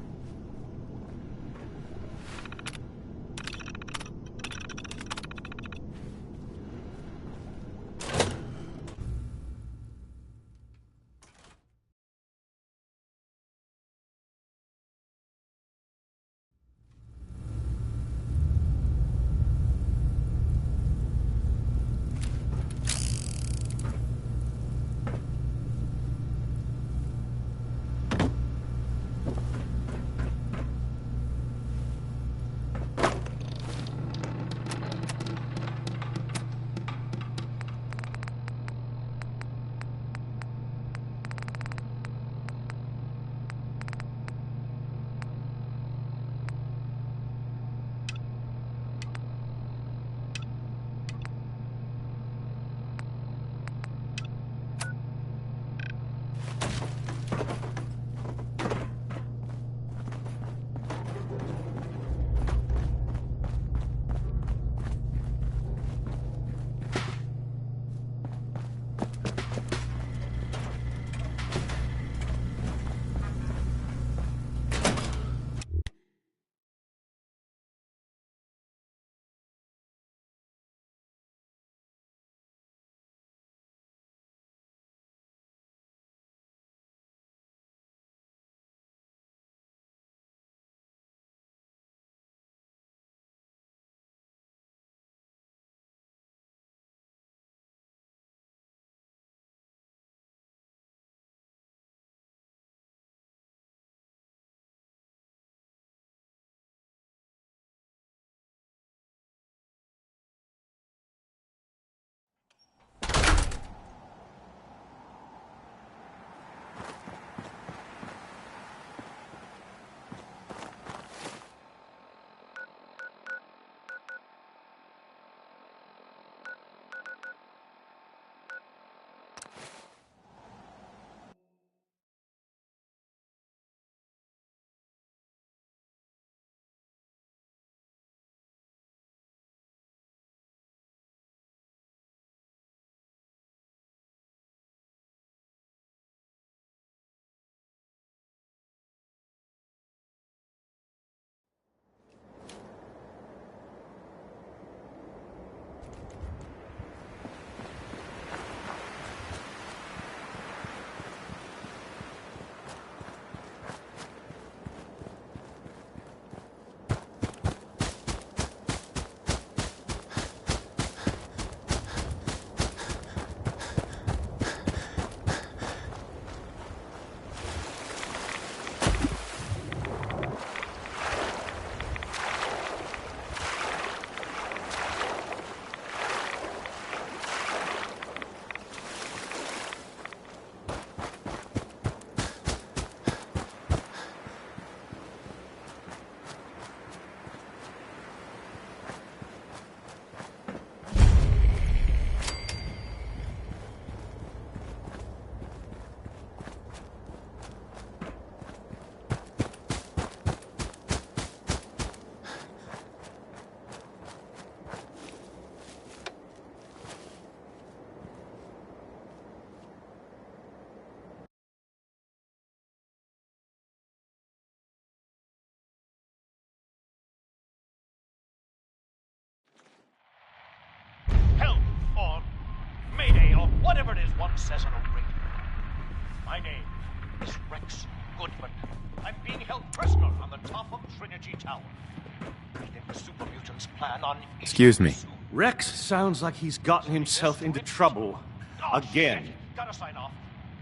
Whatever it is one says on a radio. My name is Rex Goodman. I'm being held prisoner on the top of Trinity Tower. If the super mutants plan on... Excuse me. Rex sounds like he's gotten himself into trouble. Again. Shit. Gotta sign off.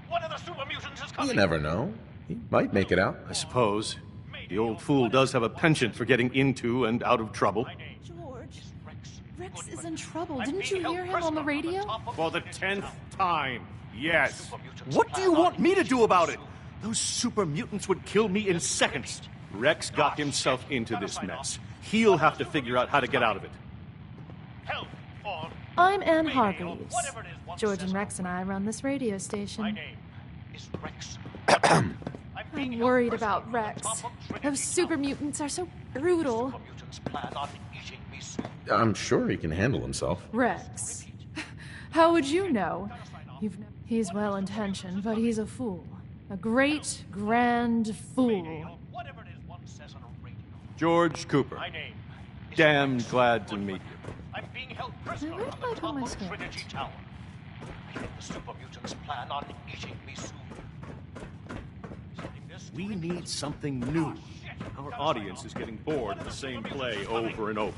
One of the super mutants is coming. You never know. He might make it out. I suppose. The old fool does have a penchant for getting into and out of trouble. George, Rex is in trouble. Didn't you hear him on the radio? For the 10th time, yes. What do you want me to do about it? Those super mutants would kill me in seconds. Rex got himself into this mess. He'll have to figure out how to get out of it. I'm Anne Hargreaves. George and Rex and I run this radio station. I'm worried about Rex. Those super mutants are so brutal. I'm sure he can handle himself. Rex. How would you know? He's well-intentioned, but he's a fool. A great, grand fool. George Cooper. Damn glad to meet you. I'm being held prisoner Where on did the I put top my of script? Trinity Tower. I think the super mutants plan on eating me soon. We need something new. Our audience is getting bored of the same play over and over.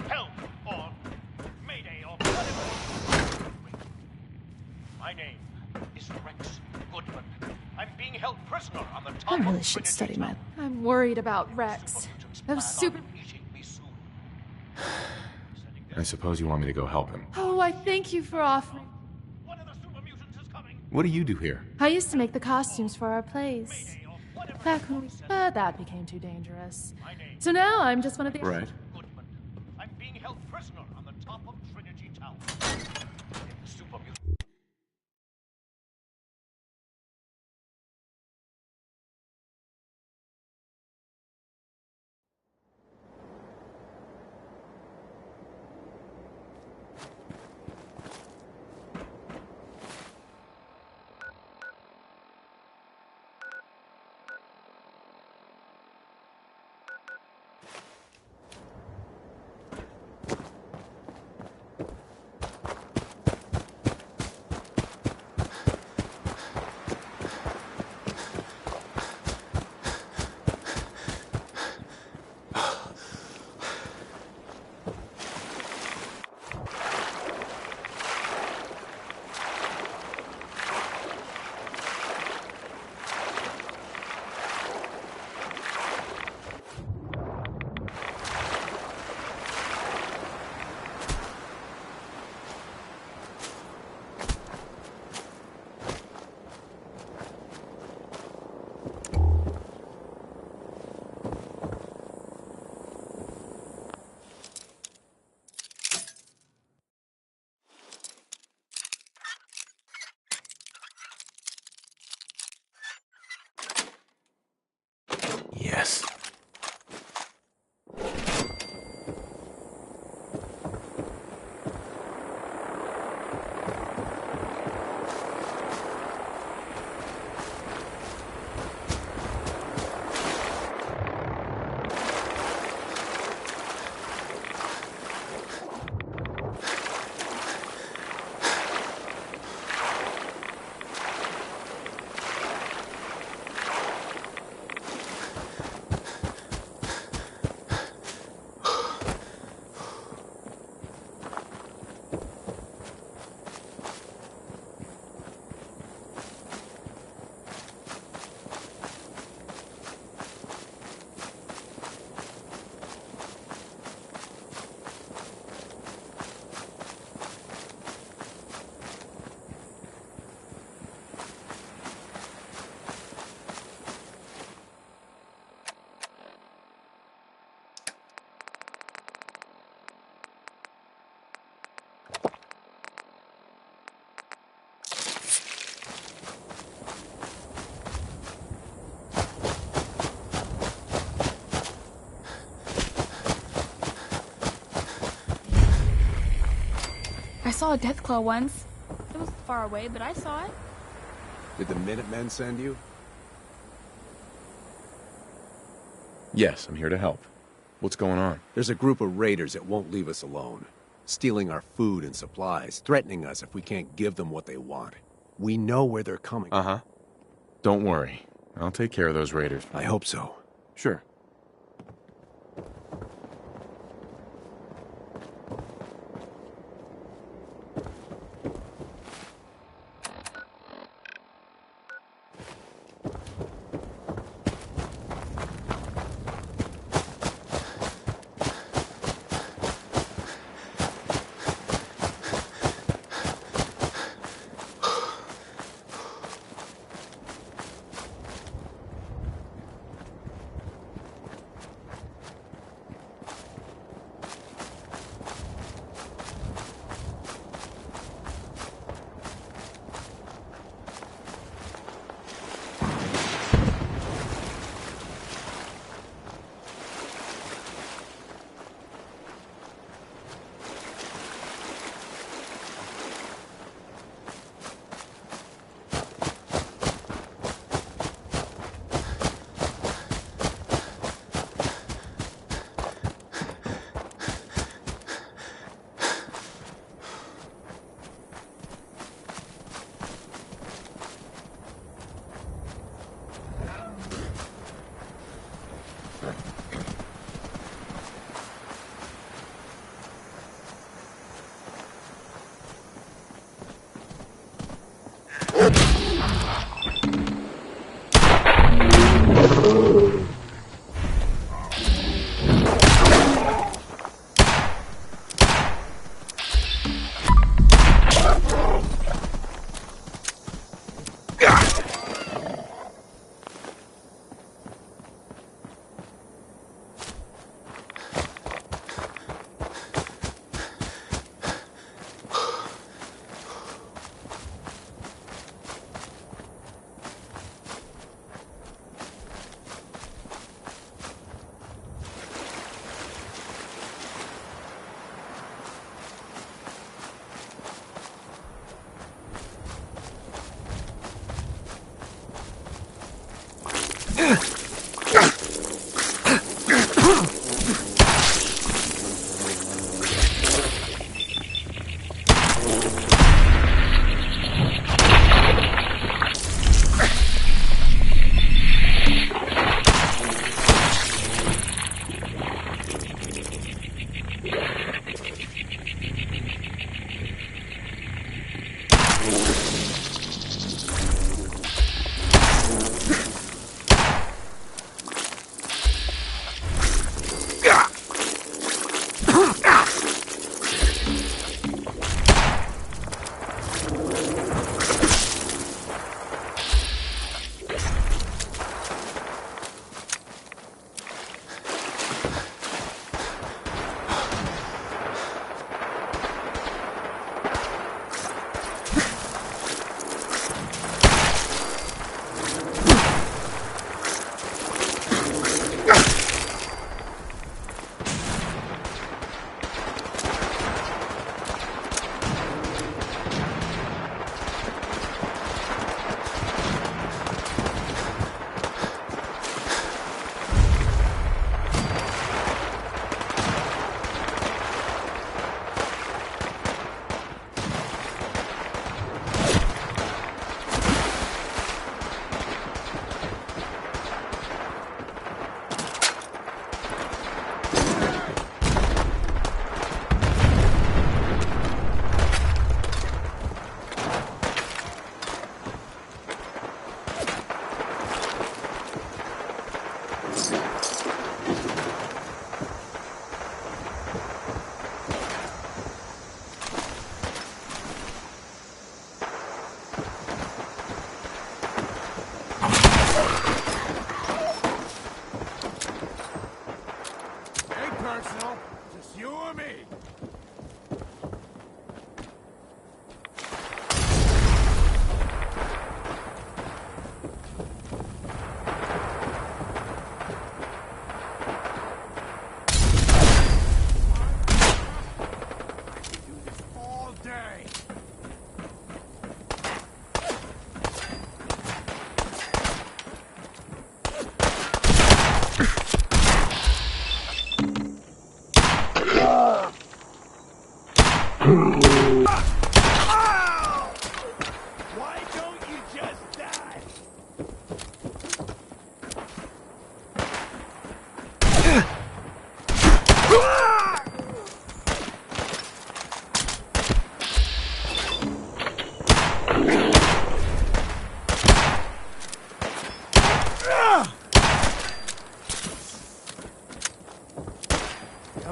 Help or Mayday or whatever. My name is Rex Goodman. I'm being held prisoner on the top I really of should Trinity study Tower. I'm worried about Rex. Those super... I suppose you want me to go help him. Oh, I thank you for offering. What do you do here? I used to make the costumes for our plays. Back when we... But that became too dangerous. So now I'm just one of the... Right. I'm being held prisoner on the top of Trinity Tower. The super mutant. Yes. I saw a Deathclaw once. It was far away, but I saw it. Did the Minutemen send you? Yes, I'm here to help. What's going on? There's a group of raiders that won't leave us alone. Stealing our food and supplies, threatening us if we can't give them what they want. We know where they're coming. Uh-huh. Don't worry. I'll take care of those raiders. I hope so. Sure.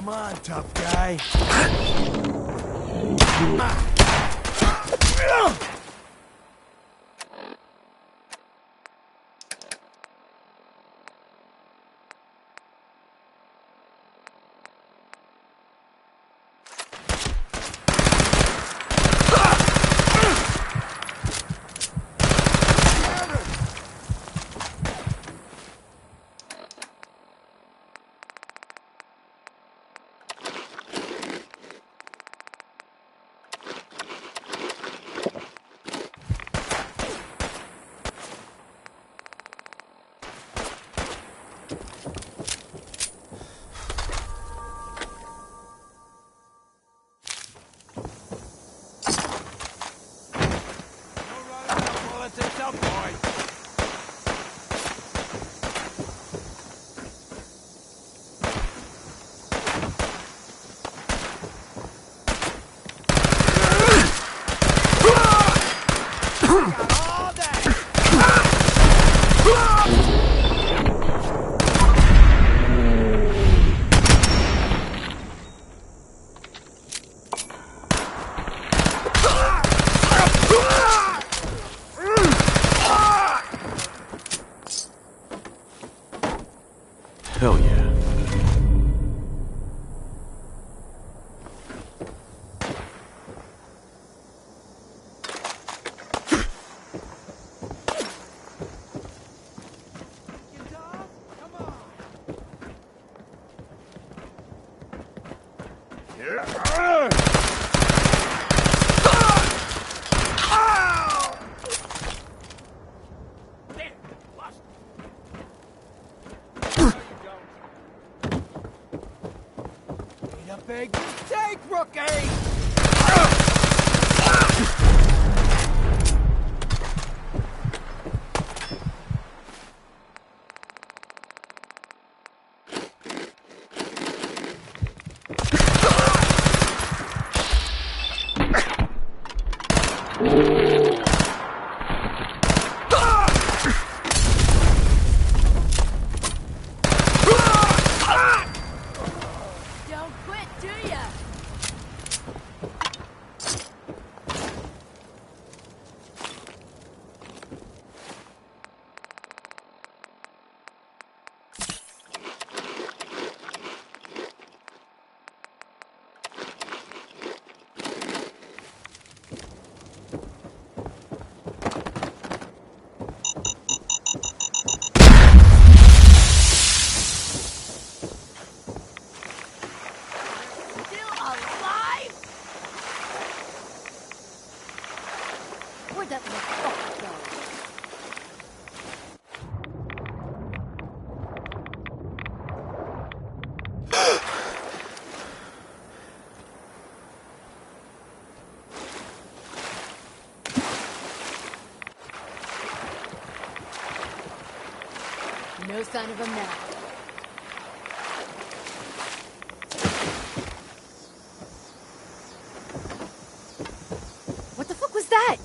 Come on, tough guy. big mistake, rookie! Don't quit, do ya? Still alive? Where'd that motherfucker go? No sign of him now. What the fuck was that?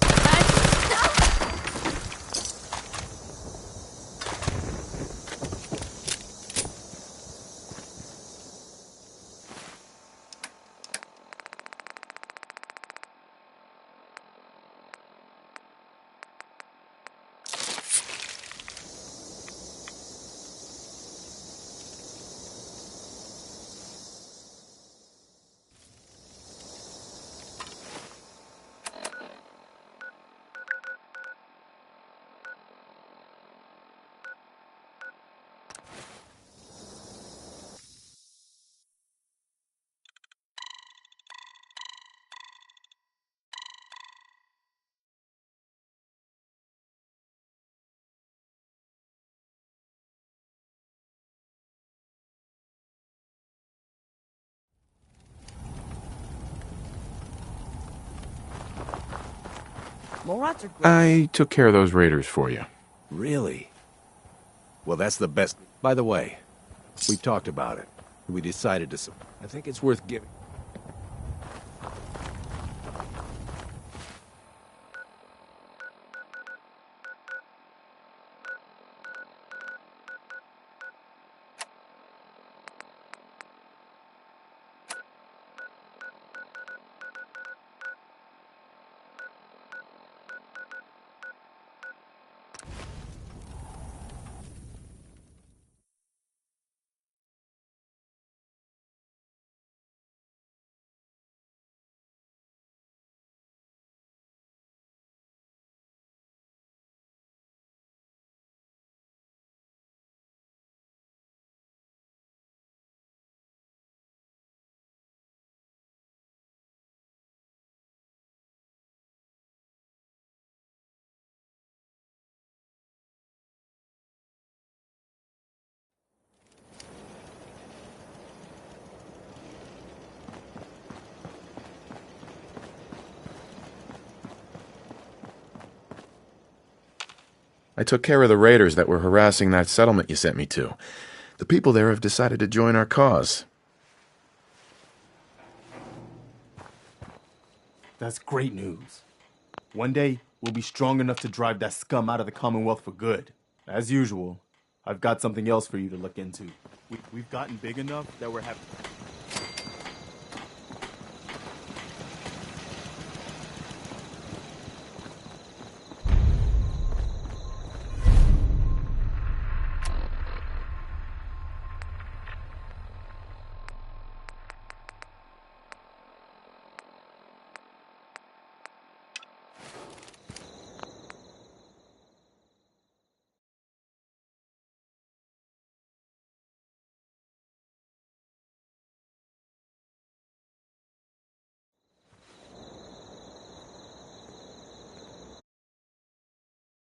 I took care of those raiders for you. Really? Well, that's the best. By the way, we talked about it. We decided to... I think it's worth giving... I took care of the raiders that were harassing that settlement you sent me to. The people there have decided to join our cause. That's great news. One day, we'll be strong enough to drive that scum out of the Commonwealth for good. As usual, I've got something else for you to look into. We've gotten big enough that we're having...